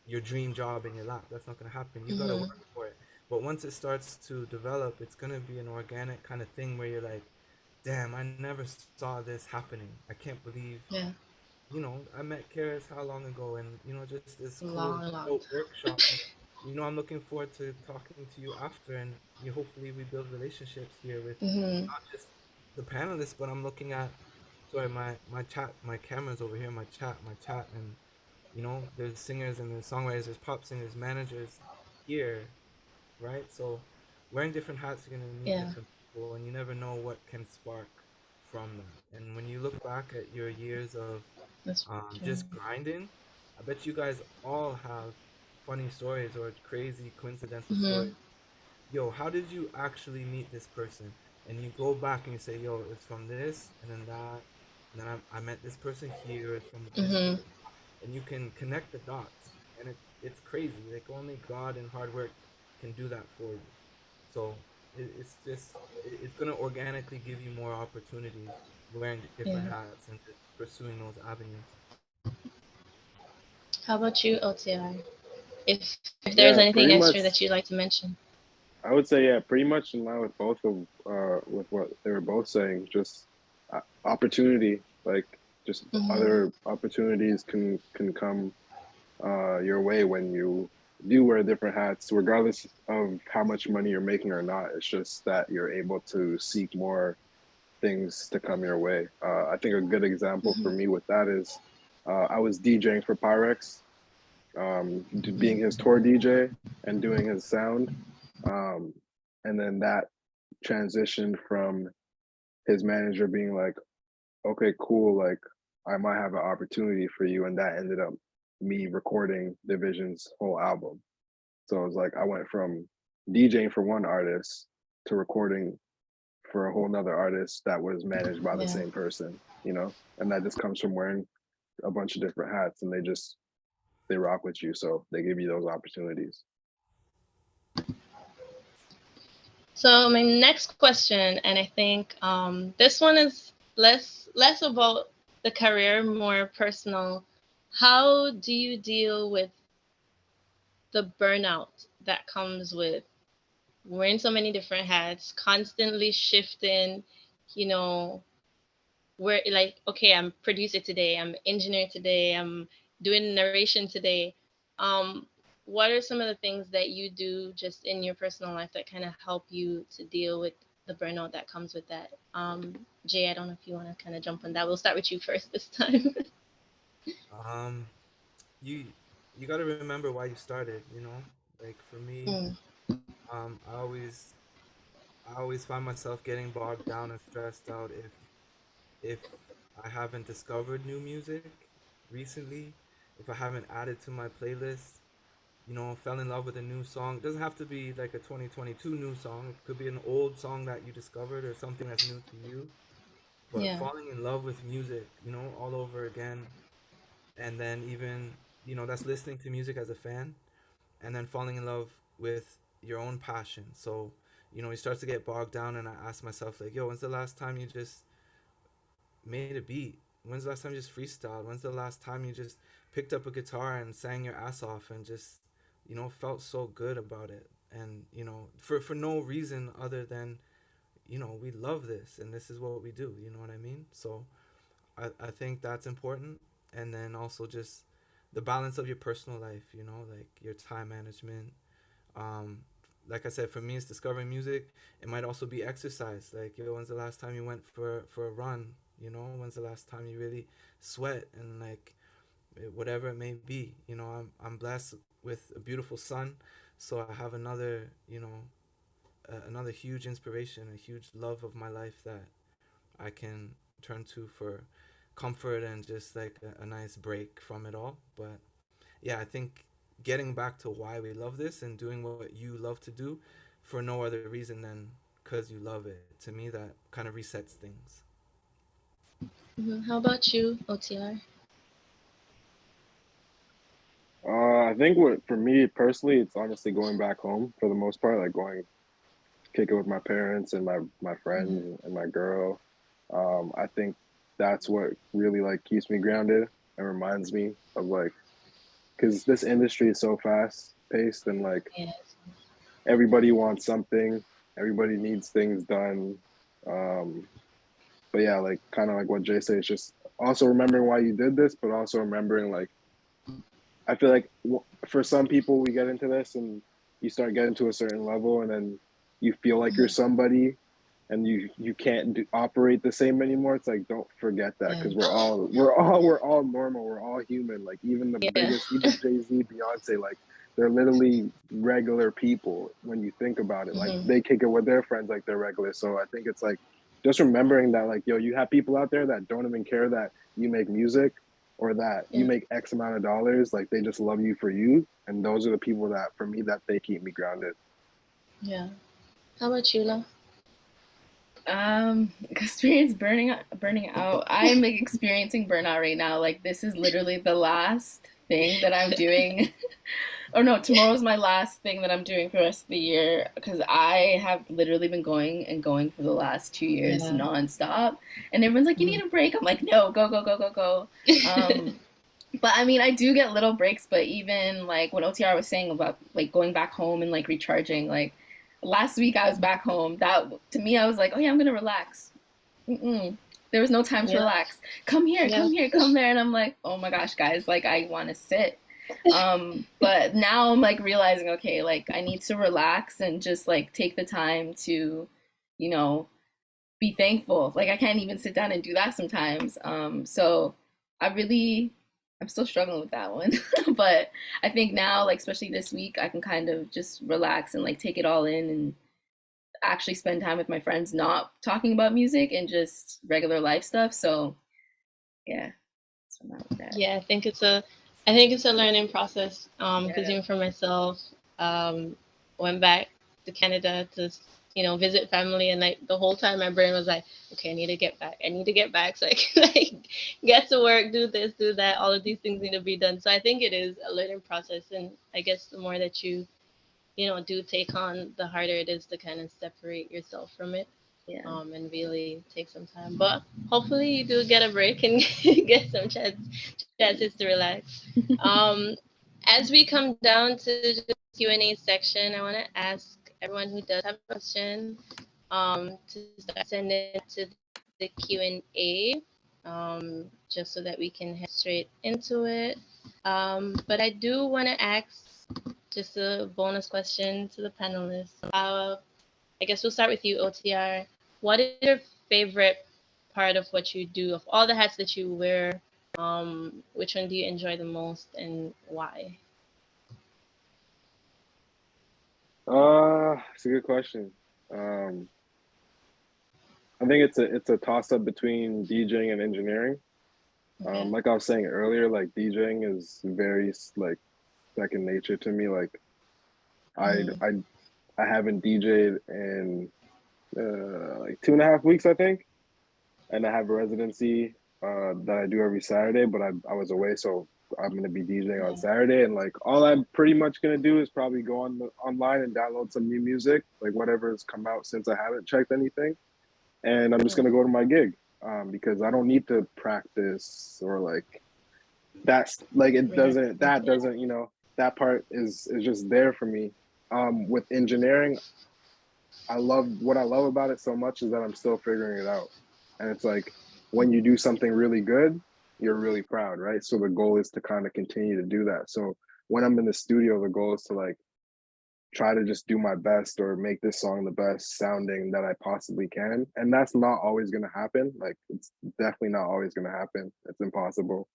your dream job in your lap. That's not gonna happen. You gotta Mm-hmm. work for it. But once it starts to develop, it's gonna be an organic kind of thing where you're like, damn, I never saw this happening. I can't believe Yeah. I met Karis how long ago, and just this cool Long, long dope time. workshop. And I'm looking forward to talking to you after, and hopefully we build relationships here with Mm-hmm. not just the panelists, but I'm looking at, sorry, my chat, my camera's over here, my chat, and there's singers and there's songwriters, there's pop singers, managers here, right? So wearing different hats, you're gonna meet Yeah. different people, and you never know what can spark from that. And when you look back at your years of That's true. just grinding, I bet you guys all have funny stories or crazy coincidental Mm-hmm. stories. Yo, how did you actually meet this person? And you go back and you say, yo, it's from this, and then that, and then I met this person here, it's from this Mm-hmm. group, and you can connect the dots, and it's crazy. Like, only God and hard work can do that for you. So it's just it's gonna organically give you more opportunities wearing different Yeah. hats and just pursuing those avenues. How about you, OTR? If there's Yeah, anything pretty extra much. that you'd like to mention. I would say, yeah, pretty much in line with both of with what they were both saying. Just opportunity, like just Mm-hmm. other opportunities can come your way when you do wear different hats, regardless of how much money you're making or not. It's just that you're able to seek more things to come your way. I think a good example for Mm-hmm. me with that is I was DJing for Pyrex, being Mm-hmm. his tour DJ and doing his sound. Um, and then that transitioned from his manager being like, okay, cool, like I might have an opportunity for you. And that ended up me recording Division's whole album. So it was like I went from DJing for one artist to recording for a whole nother artist that was managed by the Yeah. same person, and that just comes from wearing a bunch of different hats and they rock with you. So they give you those opportunities. So my next question, and I think this one is less about the career, more personal. How do you deal with the burnout that comes with wearing so many different hats, constantly shifting, you know, where like, okay, I'm producer today, I'm engineer today, I'm doing narration today. Um, what are some of the things that you do just in your personal life that kind of help you to deal with the burnout that comes with that? Jay, I don't know if you want to kind of jump on that. We'll start with you first this time. Um, you you got to remember why you started. Like, for me, Mm, um, I always I always find myself getting bogged down and stressed out if I haven't discovered new music recently, if I haven't added to my playlist. fell in love with a new song. It doesn't have to be like a 2022 new song. It could be an old song that you discovered or something that's new to you. But Yeah. falling in love with music, all over again, and then even, that's listening to music as a fan, and then falling in love with your own passion. So, it starts to get bogged down, and I ask myself, like, yo, when's the last time you just made a beat? When's the last time you just freestyled? When's the last time you just picked up a guitar and sang your ass off and just, felt so good about it? And, for no reason other than, we love this and this is what we do. You know what I mean? So I think that's important. And then also just the balance of your personal life, like your time management. Um, like I said, for me, it's discovering music. It might also be exercise. Like, yo, when's the last time you went for a run? When's the last time you really sweat and like whatever it may be. I'm blessed with a beautiful son, so I have another huge inspiration, a huge love of my life that I can turn to for comfort and just like a nice break from it all. But yeah, I think getting back to why we love this and doing what you love to do for no other reason than because you love it. To me, that kind of resets things. How about you, OTR? I think what for me personally, it's honestly going back home for the most part, like going kick it with my parents and my Mm-hmm. friends and my girl. I think that's what really like keeps me grounded and reminds me of like because this industry is so fast paced and like Yes. everybody wants something, everybody needs things done. Um, but yeah, like kind of like what Jay said, it's just also remembering why you did this, but also remembering like I feel like for some people we get into this and you start getting to a certain level and then you feel like you're Mm-hmm. somebody and you can't operate the same anymore. It's like don't forget that Yeah. because we're all normal. We're all human. Like even the Yeah. biggest, even Jay-Z, Beyonce, like they're literally regular people when you think about it. Like Mm-hmm. they kick it with their friends like they're regular. So I think it's like just remembering that like yo, you have people out there that don't even care that you make music or that you Yeah. make X amount of dollars, like they just love you for you. And those are the people that, for me, that they keep me grounded. Yeah. How about you, Lo? Experience burning out. I'm like, experiencing burnout right now. Like this is literally the last thing that I'm doing. Or no, tomorrow's my last thing that I'm doing for the rest of the year because I have literally been going and going for the last 2 years Yeah. nonstop. And everyone's like, you Mm-hmm. need a break. I'm like, no, go, go, go, go, go. But I mean, I do get little breaks, but even like what OTR was saying about like going back home and like recharging, like last week I was back home. That to me, I was like, oh yeah, I'm gonna relax. Mm-mm. There was no time to Yeah. relax. Come here, Yeah. come here, come there. And I'm like, oh my gosh, guys, like I want to sit. But now I'm like realizing, okay, like I need to relax and just like take the time to, you know, be thankful. Like I can't even sit down and do that sometimes. So I really, I'm still struggling with that one. But I think now, like especially this week, I can kind of just relax and like take it all in and actually spend time with my friends, not talking about music and just regular life stuff. So yeah, that's what I'm at with that. Yeah. I think it's a learning process. Because Yeah, even for myself, went back to Canada to visit family, and like the whole time my brain was like, okay, I need to get back. I need to get back so I can like get to work, do this, do that. All of these things need to be done. So I think it is a learning process, and I guess the more that you do take on, the harder it is to kind of separate yourself from it, yeah. and really take some time. But hopefully you do get a break and get some chances to relax. Um, as we come down to just Q&A section, I want to ask everyone who does have a question to start sending it to the Q&A, just so that we can head straight into it. But I do want to ask just a bonus question to the panelists. I guess we'll start with you, OTR. What is your favorite part of what you do? Of all the hats that you wear, which one do you enjoy the most and why? It's a good question. Um, I think it's a toss up between DJing and engineering. Okay. Like I was saying earlier, like DJing is very like second nature to me. Like I Mm-hmm. I I haven't DJ'd in like 2.5 weeks, I think, and I have a residency that I do every Saturday. But I was away, so I'm gonna be DJing on Yeah. Saturday, and like all I'm pretty much gonna do is probably go online and download some new music, like whatever's come out since I haven't checked anything, and I'm just Yeah. gonna go to my gig because I don't need to practice or like that's like it doesn't Rehearsals. that Yeah. doesn't that part is just there for me. With engineering, what I love about it so much is that I'm still figuring it out. And it's like when you do something really good, you're really proud, right? So the goal is to kind of continue to do that. So when I'm in the studio, the goal is to like try to just do my best or make this song the best sounding that I possibly can. And that's not always going to happen. Like it's definitely not always going to happen. It's impossible.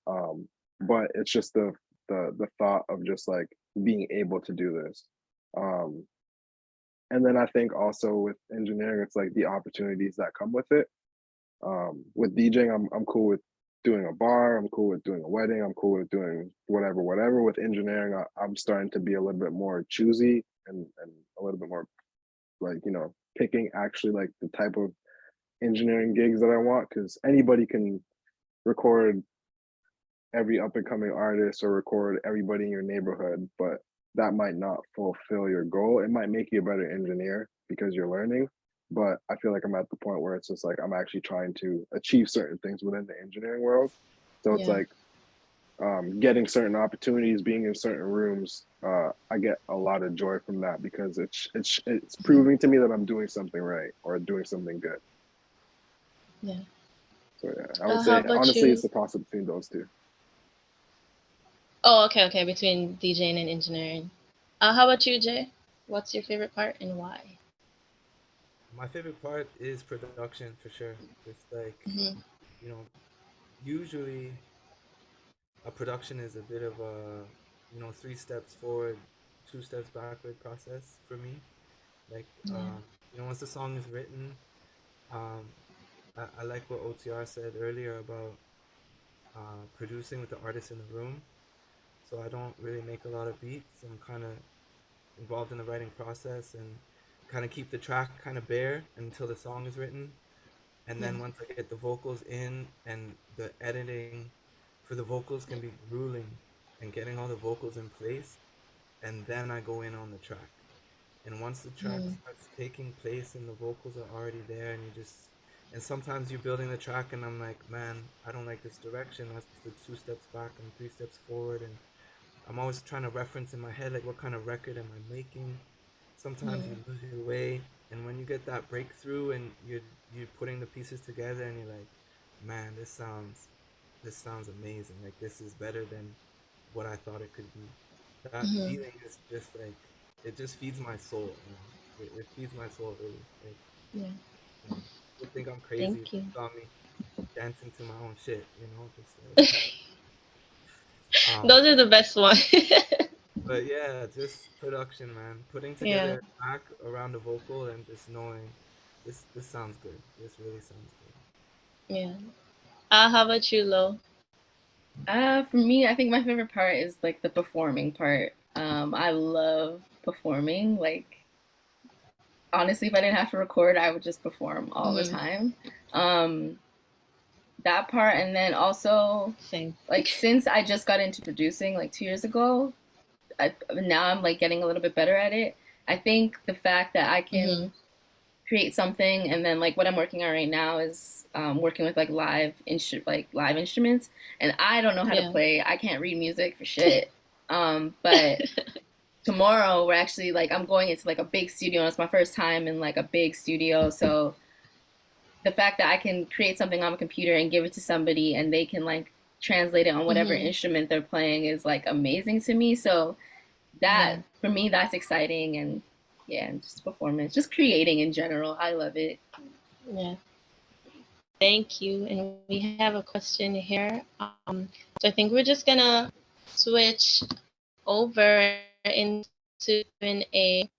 Um, but it's just the thought of just like being able to do this. Um, and then I think also with engineering, it's like the opportunities that come with it. With DJing, I'm cool with doing a bar. I'm cool with doing a wedding. I'm cool with doing whatever. With engineering, I'm starting to be a little bit more choosy and a little bit more like picking actually like the type of engineering gigs that I want because anybody can record every up and coming artist or record everybody in your neighborhood, but that might not fulfill your goal. It might make you a better engineer because you're learning. But I feel like I'm at the point where it's just like I'm actually trying to achieve certain things within the engineering world. So it's Yeah. like getting certain opportunities, being in certain rooms. I get a lot of joy from that because it's Mm-hmm. proving to me that I'm doing something right or doing something good. Yeah. So yeah, I would How say about honestly, it's you? a toss up between those two. Oh, okay, okay. Between DJing and engineering. How about you, Jay? What's your favorite part and why? My favorite part is production for sure. Just like, Mm-hmm. you know, usually a production is a bit of a, 3 steps forward, 2 steps backward process for me. Like, Yeah. once the song is written, um, I like what OTR said earlier about producing with the artist in the room. So I don't really make a lot of beats. I'm kind of involved in the writing process and kind of keep the track kind of bare until the song is written. And Yeah. then once I get the vocals in and the editing for the vocals can be grueling and getting all the vocals in place, and then I go in on the track. And once the track Mm-hmm. starts taking place and the vocals are already there, and you just, and sometimes you're building the track, and I'm like, man, I don't like this direction. That's the 2 steps back and 3 steps forward. And I'm always trying to reference in my head, like, what kind of record am I making? Sometimes you Mm-hmm. lose your way. And when you get that breakthrough and you're putting the pieces together, and you're like, man, this sounds amazing. Like, this is better than what I thought it could be. That Mm-hmm. feeling is just like, it just feeds my soul, it feeds my soul really. Like, Yeah. people think I'm crazy if Thank you. they saw me dancing to my own shit, just like, um Those are the best one. but yeah, just production, man, putting together Yeah. a track around the vocal and just knowing this sounds good, this really sounds good. Yeah. How about you, Lo? For me, I think my favorite part is like the performing part. I love performing. Like honestly, if I didn't have to record, I would just perform all the Mm-hmm. time. Um, that part, and then also Same. like since I just got into producing like 2 years ago, now I'm like getting a little bit better at it. I think the fact that I Mm-hmm. can create something and then like what I'm working on right now is working with like live instruments, and I don't know how to Yeah. play. I can't read music for shit. But tomorrow we're actually like I'm going into like a big studio, and it's my first time in like a big studio. So the fact that I can create something on a computer and give it to somebody and they can like translate it on whatever Mm-hmm. instrument they're playing is like amazing to me. So that Yeah. for me that's exciting. And yeah, and just performance, just creating in general, I love it. Yeah. Thank you. And we have a question here. So I think we're just gonna switch over into Q&A.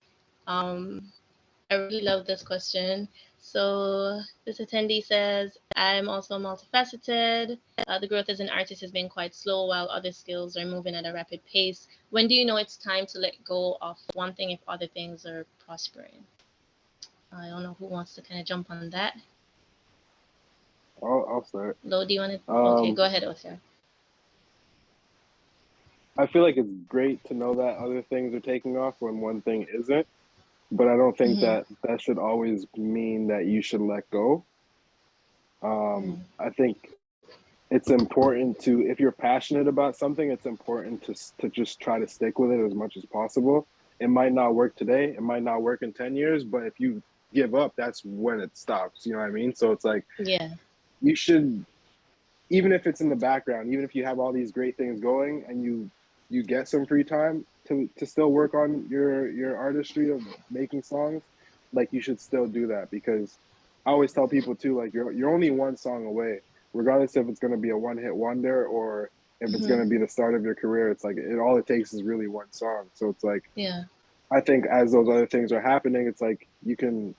I really love this question. So this attendee says, I'm also multifaceted. The growth as an artist has been quite slow while other skills are moving at a rapid pace. When do you know it's time to let go of one thing if other things are prospering? I don't know who wants to kind of jump on that. I'll start. Lo, do you want to? Okay, Um, go ahead, Oscar. I feel like it's great to know that other things are taking off when one thing isn't, but I don't think Mm-hmm. that that should always mean that you should let go. I think it's important to, if you're passionate about something, it's important to just try to stick with it as much as possible. It might not work today, it might not work in 10 years, but if you give up, that's when it stops. You know what I mean? So it's like Yeah. you should, even if it's in the background, even if you have all these great things going and you get some free time to still work on your artistry of making songs, like you should still do that, because I always tell people too, like you're only one song away, regardless if it's going to be a one hit wonder or if it's Mm-hmm. going to be the start of your career. It's like all it takes is really one song. So it's like Yeah. I think as those other things are happening, it's like you can,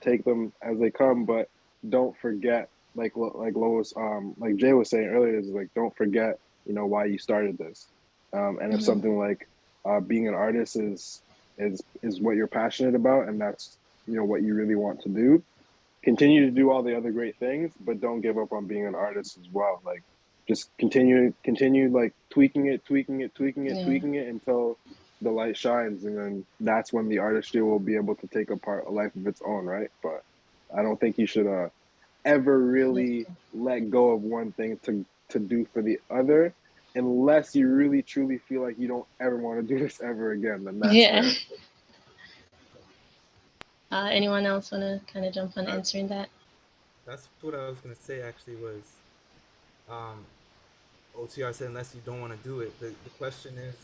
take them as they come, but don't forget, like Lois, like Jay was saying earlier, is like don't forget, why you started this. And if Mm-hmm. something like being an artist is what you're passionate about, and that's what you really want to do, continue to do all the other great things, but don't give up on being an artist as well. Like just continue like Yeah. tweaking it until the light shines, and then that's when the artistry will be able to take apart a life of its own, right? But I don't think you should ever really let go of one thing to do for the other, unless you really truly feel like you don't ever want to do this ever again. Then that's Yeah. fair. Anyone else want to kind of jump on That answering that? that's what I was gonna say. Actually, was um, OTR said unless you don't want to do it. The question is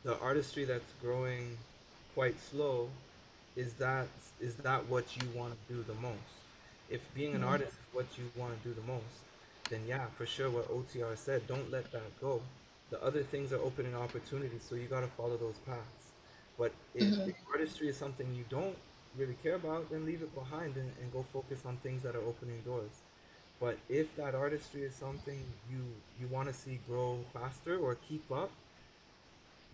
the artistry that's growing quite slow, is that is that what you want to do the most? If being an Mm-hmm. artist is what you want to do the most, then yeah, for sure what OTR said, don't let that go. The other things are opening opportunities, so you got to follow those paths. But if Mm-hmm. artistry is something you don't really care about, then leave it behind and go focus on things that are opening doors. But if that artistry is something you want to see grow faster or keep up,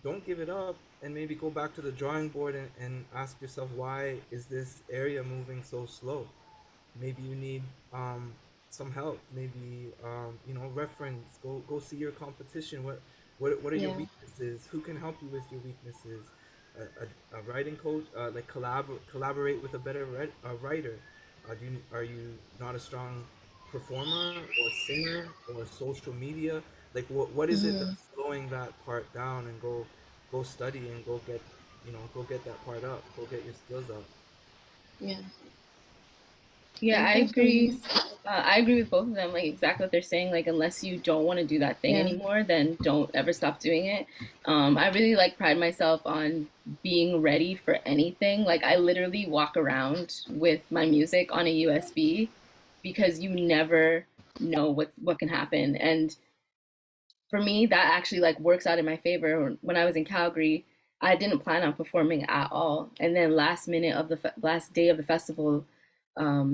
don't give it up, and maybe go back to the drawing board and ask yourself, why is this area moving so slow? Maybe you need some help. Maybe reference. Go see your competition. What are your Yeah. weaknesses? Who can help you with your weaknesses? A writing coach, like collaborate with a better writer. Are you not a strong performer or singer or social media? Like what is it Mm-hmm. that's slowing that part down? And go study and go get that part up. Go get your skills up. Yeah. Yeah, I I think for me, agree. I agree with both of them. Like exactly what they're saying. Like unless you don't want to do that thing yeah. anymore, then don't ever stop doing it. I really like pride myself on being ready for anything. Like I literally walk around with my music on a USB because you never know what can happen. And for me, that actually like works out in my favor. When I was in Calgary, I didn't plan on performing at all, and then last minute of the last day of the festival,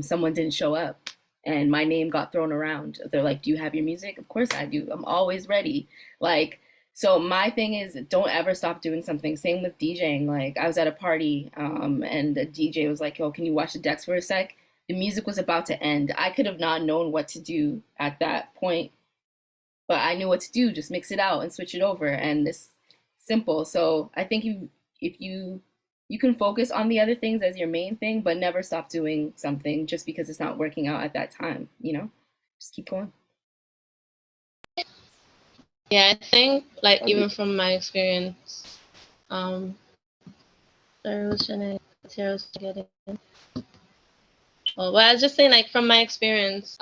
someone didn't show up, and my name got thrown around. They're like, "Do you have your music?" Of course I do. I'm always ready. Like, so my thing is, don't ever stop doing something. Same with DJing. Like, I was at a party, and the DJ was like, "Yo, can you watch the decks for a sec?" The music was about to end. I could have not known what to do at that point, but I knew what to do. Just mix it out and switch it over, and it's simple. So I think if you can focus on the other things as your main thing, but never stop doing something just because it's not working out at that time. Just keep going. Yeah, I think like I even think from my experience, sorry, was trying to Tara was trying to get in. Oh, well, I was just saying like from my experience,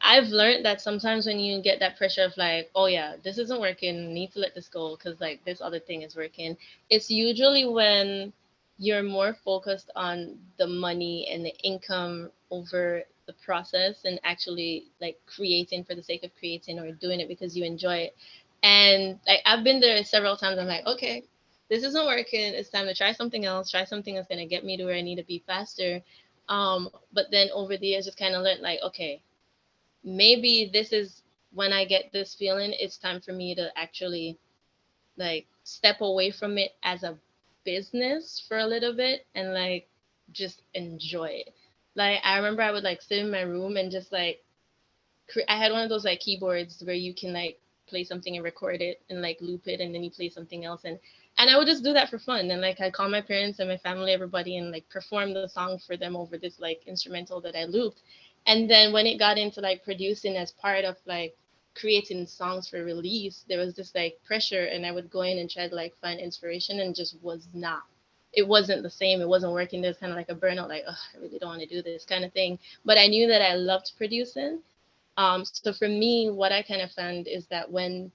I've learned that sometimes when you get that pressure of like, oh yeah, this isn't working, need to let this go because like this other thing is working. It's usually when you're more focused on the money and the income over the process and actually like creating for the sake of creating or doing it because you enjoy it. And like I've been there several times. I'm like, okay, this isn't working. It's time to try something else, try something that's going to get me to where I need to be faster. But then over the years, just kind of learned like, okay, maybe this is when I get this feeling, it's time for me to actually like step away from it as a business for a little bit and like just enjoy it. Like I remember I would like sit in my room and just like I had one of those like keyboards where you can like play something and record it and like loop it and then you play something else and I would just do that for fun and like I'd call my parents and my family, everybody, and like perform the song for them over this like instrumental that I looped. And then when it got into like producing as part of like creating songs for release, there was this like pressure and I would go in and try to like find inspiration and just was not, it wasn't the same. It wasn't working. There's kind of like a burnout, like, oh, I really don't want to do this kind of thing. But I knew that I loved producing. So for me, what I kind of found is that when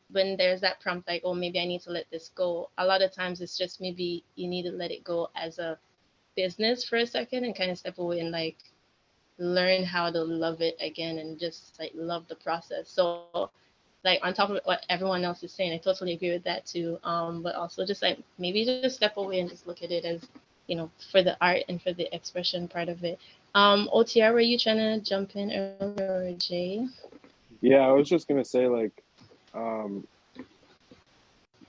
there's that prompt like, oh, maybe I need to let this go, a lot of times it's just maybe you need to let it go as a business for a second and kind of step away and like learn how to love it again and just like love the process. So like on top of what everyone else is saying, I totally agree with that too. But also just like maybe just step away and just look at it as, for the art and for the expression part of it. OTR, were you trying to jump in earlier or Jay? Yeah, I was just gonna say like, um,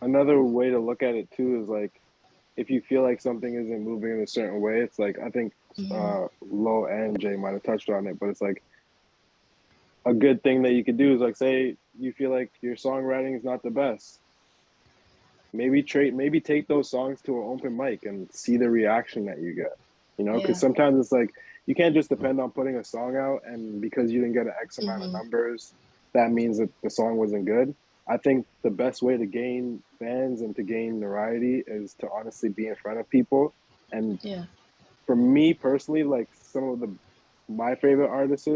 another way to look at it too is like if you feel like something isn't moving in a certain way, it's like I think Mm-hmm. Lo and Jay might have touched on it, but it's like a good thing that you could do is like say you feel like your songwriting is not the best. Maybe take those songs to an open mic and see the reaction that you get. Because Yeah. sometimes it's like you can't just depend on putting a song out and because you didn't get an X amount of Mm-hmm. numbers, that means that the song wasn't good. I think the best way to gain fans and to gain notoriety is to honestly be in front of people. And Yeah. for me personally, like some of the my favorite artists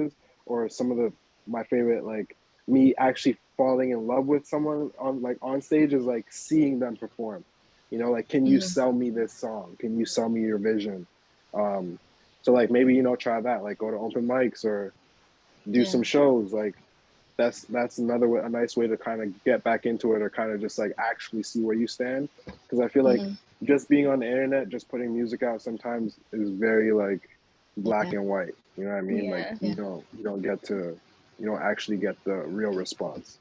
or some of the my favorite like me actually falling in love with someone on stage is like seeing them perform. Like can you Mm-hmm. sell me this song? Can you sell me your vision? Um so like maybe try that, like go to open mics or do Yeah. some shows. Like that's another way, a nice way to kind of get back into it or kind of just like actually see where you stand. Because I feel like Mm-hmm. just being on the internet, just putting music out sometimes is very like black Yeah. and white. You know what I mean? Like Yeah. Yeah. you don't actually get the real response.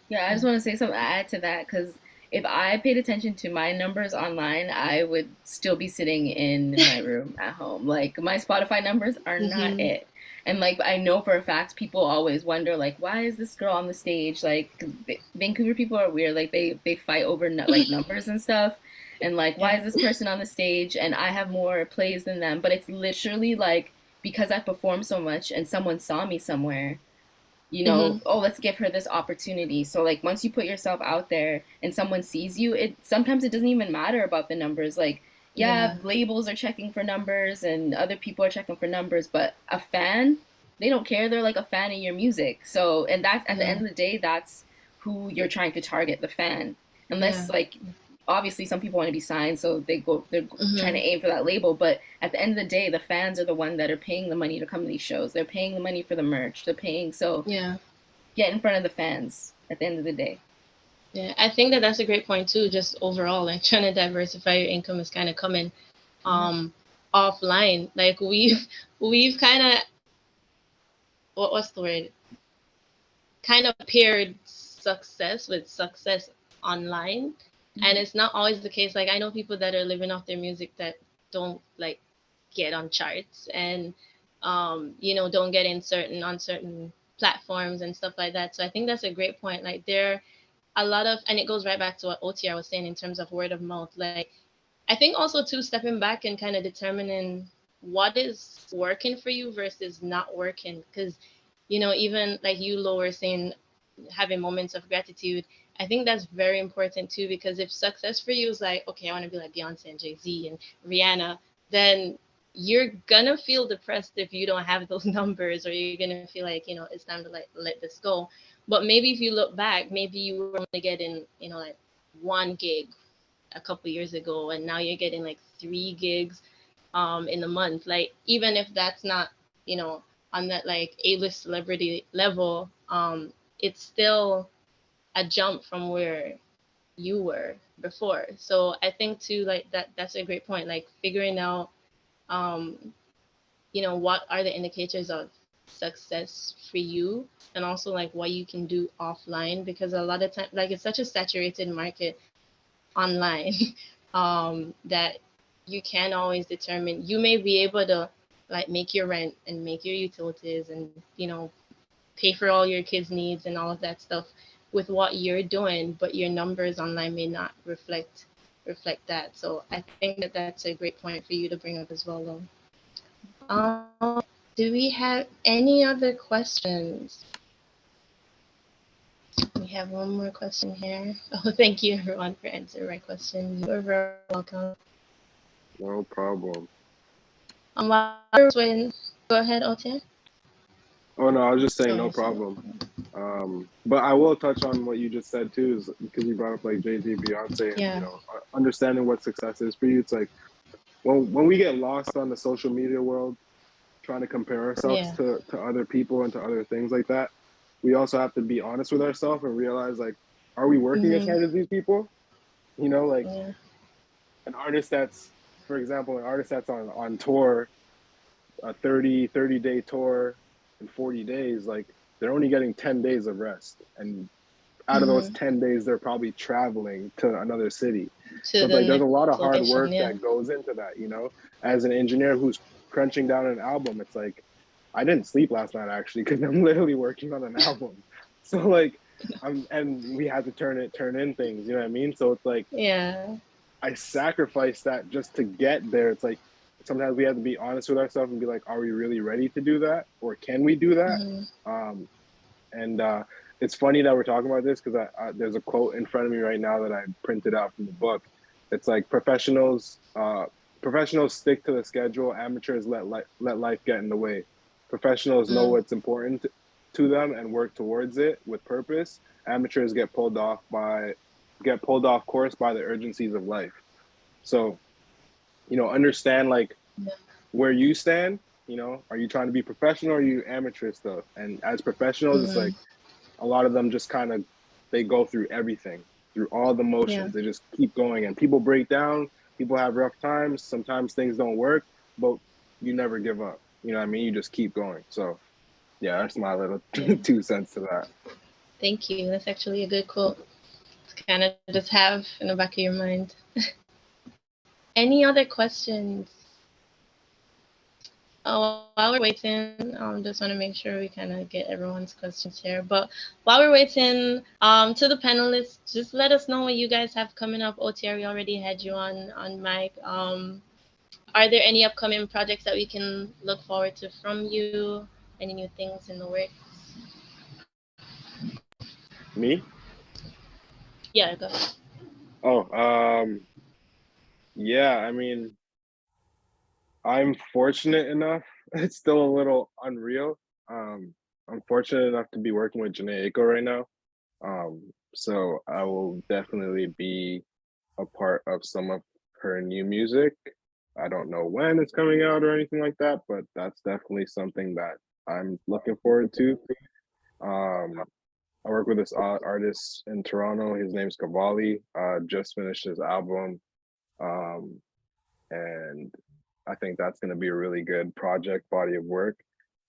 Yeah, I Yeah. just want to say something, add to that, because if I paid attention to my numbers online, I would still be sitting in my room at home. Like my Spotify numbers are not Mm-hmm. it. And like I know for a fact, people always wonder like, why is this girl on the stage? Like 'cause Vancouver people are weird. Like they fight over like numbers and stuff. And like, why Yeah. is this person on the stage and I have more plays than them? But it's literally like because I perform so much and someone saw me somewhere, Mm-hmm. oh, let's give her this opportunity. So like once you put yourself out there and someone sees you, it sometimes it doesn't even matter about the numbers. Like, yeah, Yeah. labels are checking for numbers and other people are checking for numbers, but a fan, they don't care. They're like a fan of your music. So, and that's at the Yeah. end of the day, that's who you're trying to target, the fan. Yeah. Unless like obviously some people want to be signed, so they're trying to Mm-hmm. aim for that label. But at the end of the day, the fans are the one that are paying the money to come to these shows. They're paying the money for the merch. They're paying, so Yeah. get in front of the fans at the end of the day. Yeah. I think that that's a great point too. Just overall, like trying to diversify your income is kind of coming Mm-hmm. um offline. Like we've kind of what's the word? Kind of paired success with success online, and Mm-hmm. it's not always the case. Like I know people that are living off their music that don't like get on charts and don't get in certain on certain platforms and stuff like that. So I think that's a great point. Like there are a lot of, and it goes right back to what OTR was saying in terms of word of mouth. Like I think also too stepping back and kind of determining what is working for you versus not working. Because, even like you, Lower, saying having moments of gratitude, I think that's very important too. Because if success for you is like, okay, I want to be like Beyonce and Jay-Z and Rihanna, then you're gonna feel depressed if you don't have those numbers, or you're gonna feel like, it's time to like let this go. But maybe if you look back, maybe you were only getting, like one gig a couple years ago and now you're getting like 3 gigs in a month, like even if that's not on that like A-list celebrity level, it's still a jump from where you were. before. So I think too, like that's a great point. Like figuring out, um, what are the indicators of success for you, and also like what you can do offline, because a lot of time, like it's such a saturated market online, that you can always determine. You may be able to like make your rent and make your utilities and pay for all your kids' needs and all of that stuff with what you're doing, but your numbers online may not reflect that. So I think that that's a great point for you to bring up as well, though. Do we have any other questions? We have one more question here. Oh, thank you everyone for answering my question. You are very welcome. No problem. While we're waiting, go ahead, Otia. Oh no, I was just Oh, saying you're no saying problem. But I will touch on what you just said too, is because you brought up like Jay-Z, Beyonce, and yeah, understanding what success is for you. It's like when we get lost on the social media world, trying to compare ourselves yeah, to other people and to other things like that, we also have to be honest with ourselves and realize, like, are we working as mm-hmm. hard as these people? Like Yeah, an artist that's, for example, an artist that's on tour, a 30 day tour in 40 days, like they're only getting 10 days of rest, and out of those mm-hmm. 10 days they're probably traveling to another city. To So it's the like there's a next lot of hard location. work Yeah, that goes into that, as an engineer who's crunching down an album. It's like I didn't sleep last night actually because I'm literally working on an album. So like and we had to turn in things, you know what I mean? So it's like yeah, I sacrificed that just to get there. It's like sometimes we have to be honest with ourselves and be like, are we really ready to do that, or can we do that? mm-hmm. And it's funny that we're talking about this because there's a quote in front of me right now that I printed out from the book. It's like professionals stick to the schedule. Amateurs let life get in the way. Professionals know Mm, what's important to them and work towards it with purpose. Amateurs get pulled off course by the urgencies of life. So, understand like yeah, where you stand. Are you trying to be professional, or are you amateur still? And as professionals, it's mm-hmm. like a lot of them just kind of they go through everything, through all the Yeah, motions. They just keep going, and people break down. People have rough times. Sometimes things don't work, but you never give up. You know what I mean? You just keep going. So yeah, that's my little yeah. 2 cents to that. Thank you. That's actually a good quote to kind of just have in the back of your mind. Any other questions? While we're waiting, just want to make sure we kind of get everyone's questions here. But while we're waiting, to the panelists, just let us know what you guys have coming up. OTR, we already had you on mic. Are there any upcoming projects that we can look forward to from you? Any new things in the works? Me? Yeah, go ahead. Oh, yeah. I mean, I'm fortunate enough. It's still a little unreal. I'm fortunate enough to be working with Janae Aiko right now. So I will definitely be a part of some of her new music. I don't know when it's coming out or anything like that, but that's definitely something that I'm looking forward to. Um, I work with this artist in Toronto. His name's Cavalli. Just finished his album. Um, and I think that's going to be a really good project body of work.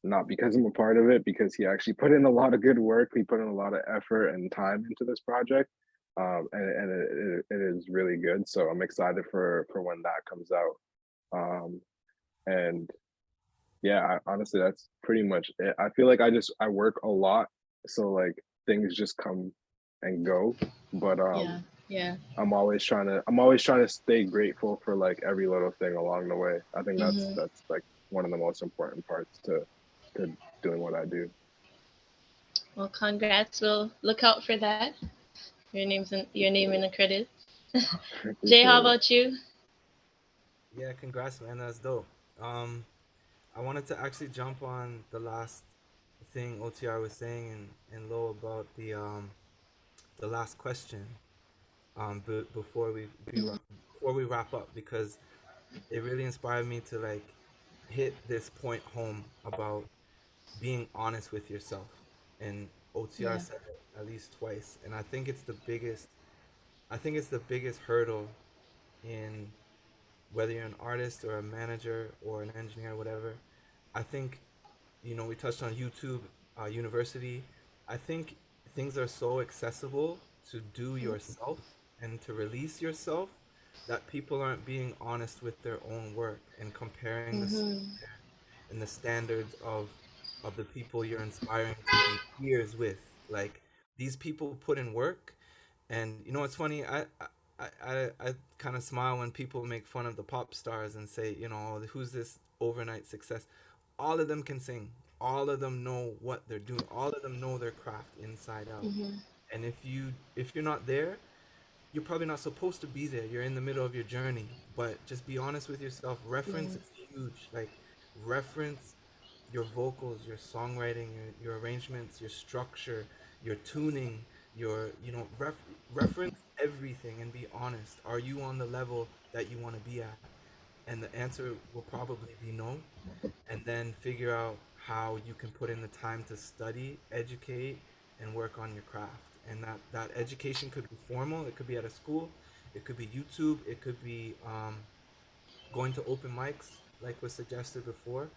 Not because I'm a part of it, because he actually put in a lot of good work. He put in a lot of effort and time into this project, and it is really good. So I'm excited for when that comes out. Um, and yeah, honestly, that's pretty much it. I feel like I work a lot, so like things just come and go. But Yeah, yeah. I'm always trying to stay grateful for like every little thing along the way. I think that's Mm-hmm. that's like one of the most important parts to doing what I do. Well, congrats. We'll look out for that. Your name in the credits. Jay, how Appreciate it. about you? Yeah, congrats, man. That's dope. Um, I wanted to actually jump on the last thing OTR was saying and low about the last question before before we wrap up, because it really inspired me to like hit this point home about being honest with yourself. And OTR Yeah. said it at least twice, and I think it's the biggest I think it's the biggest hurdle in whether you're an artist or a manager or an engineer or whatever. I think, we touched on YouTube University. I think things are so accessible to do yourself and to release yourself that people aren't being honest with their own work and comparing Mm-hmm. and the standards of the people you're inspiring to be peers with. Like, these people put in work, and it's funny. I kind of smile when people make fun of the pop stars and say, "Oh, who's this overnight success?" All of them can sing. All of them know what they're doing. All of them know their craft inside out. Mm-hmm. And if you're not there, you're probably not supposed to be there. You're in the middle of your journey. But just be honest with yourself. Reference is huge. Like, reference your vocals, your songwriting, your arrangements, your structure, your tuning, your reference everything and be honest. Are you on the level that you want to be at? And the answer will probably be no. And then figure out how you can put in the time to study, educate, and work on your craft. And that education could be formal. It could be at a school. It could be YouTube. It could be going to open mics, like was suggested before.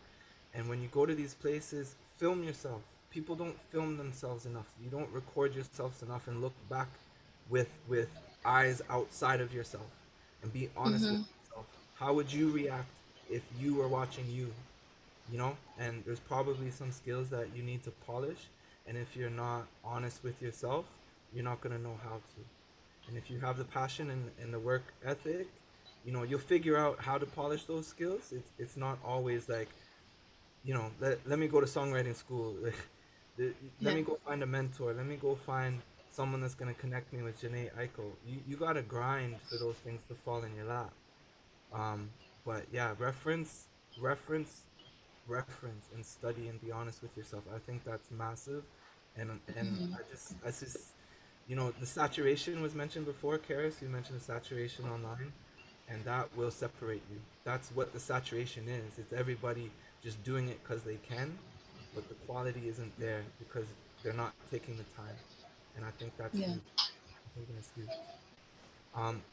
And when you go to these places, film yourself. People don't film themselves enough. You don't record yourselves enough and look back with eyes outside of yourself and be honest with Mm-hmm. yourself. How would you react if you were watching you? And there's probably some skills that you need to polish, and if you're not honest with yourself, you're not going to know how to. And if you have the passion and the work ethic, you'll figure out how to polish those skills. It's not always like, let me go to songwriting school. Let Yeah. me go find a mentor. Let me go find someone that's going to connect me with Janae Eiko. You got to grind for those things to fall in your lap. um, but yeah, reference, reference, and study and be honest with yourself. I think that's massive, and Mm-hmm. I just, the saturation was mentioned before. Karis, you mentioned the saturation online, and that will separate you. That's what the saturation is. It's everybody just doing it because they can, but the quality isn't there because they're not taking the time, and I think that's Yeah. huge. I think that's huge.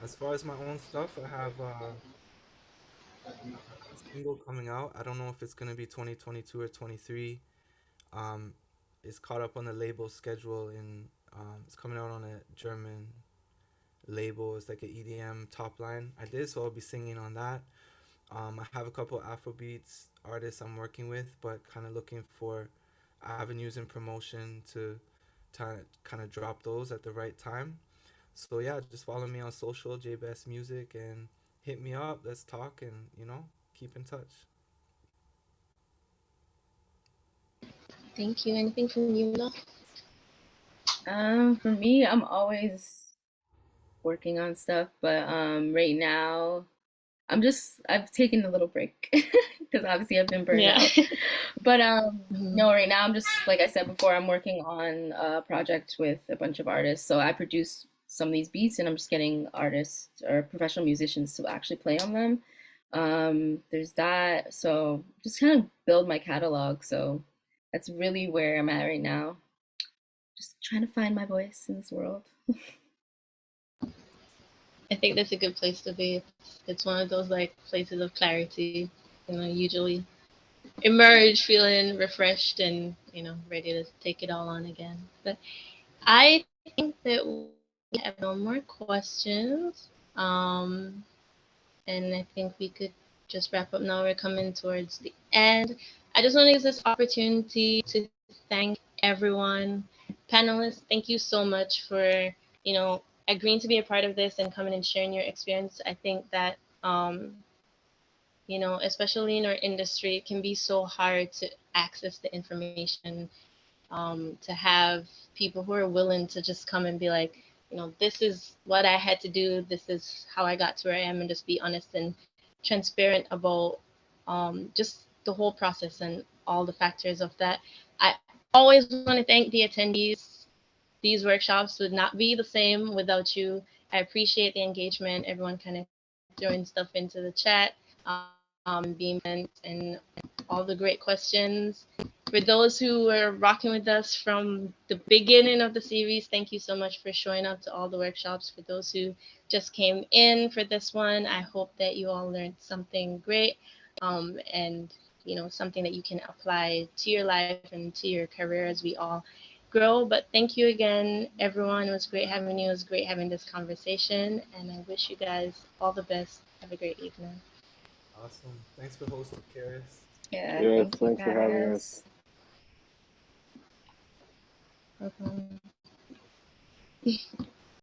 As far as my own stuff, I have a single coming out. I don't know if it's gonna be 2022 or 23. Um, it's caught up on the label schedule, and it's coming out on a German label. It's like an EDM top line. I did, so I'll be singing on that. I have a couple Afrobeats artists I'm working with, but kind of looking for avenues and promotion to kind of drop those at the right time. So yeah, just follow me on social, JBest Music, and hit me up. Let's talk and keep in touch. Thank you. Anything from you, Linda? For me, I'm always working on stuff, but right now I've taken a little break because obviously I've been burned Yeah. out. But Mm-hmm. no, right now I'm just like I said before, I'm working on a project with a bunch of artists. So I produce some of these beats, and I'm just getting artists or professional musicians to actually play on them. There's that. So just kind of build my catalog. So that's really where I'm at right now. Just trying to find my voice in this world. I think that's a good place to be. It's one of those like places of clarity. Usually emerge feeling refreshed and ready to take it all on again. But I think that we have no more questions. And I think we could just wrap up now. We're coming towards the end. I just want to use this opportunity to thank everyone. Panelists, thank you so much for, agreeing to be a part of this and coming and sharing your experience. I think that, especially in our industry, it can be so hard to access the information, to have people who are willing to just come and be like, this is what I had to do. This is how I got to where I am, and just be honest and transparent about just the whole process and all the factors of that. I always want to thank the attendees. These workshops would not be the same without you. I appreciate the engagement, everyone kind of throwing stuff into the chat, and being present, and all the great questions. For those who were rocking with us from the beginning of the series, thank you so much for showing up to all the workshops. For those who just came in for this one, I hope that you all learned something great, and something that you can apply to your life and to your career as we all grow. But thank you again, everyone. It was great having you. It was great having this conversation, and I wish you guys all the best. Have a great evening. Awesome. Thanks for hosting, Karis. Yeah, Yes, thank you thanks for having us. guys. Welcome.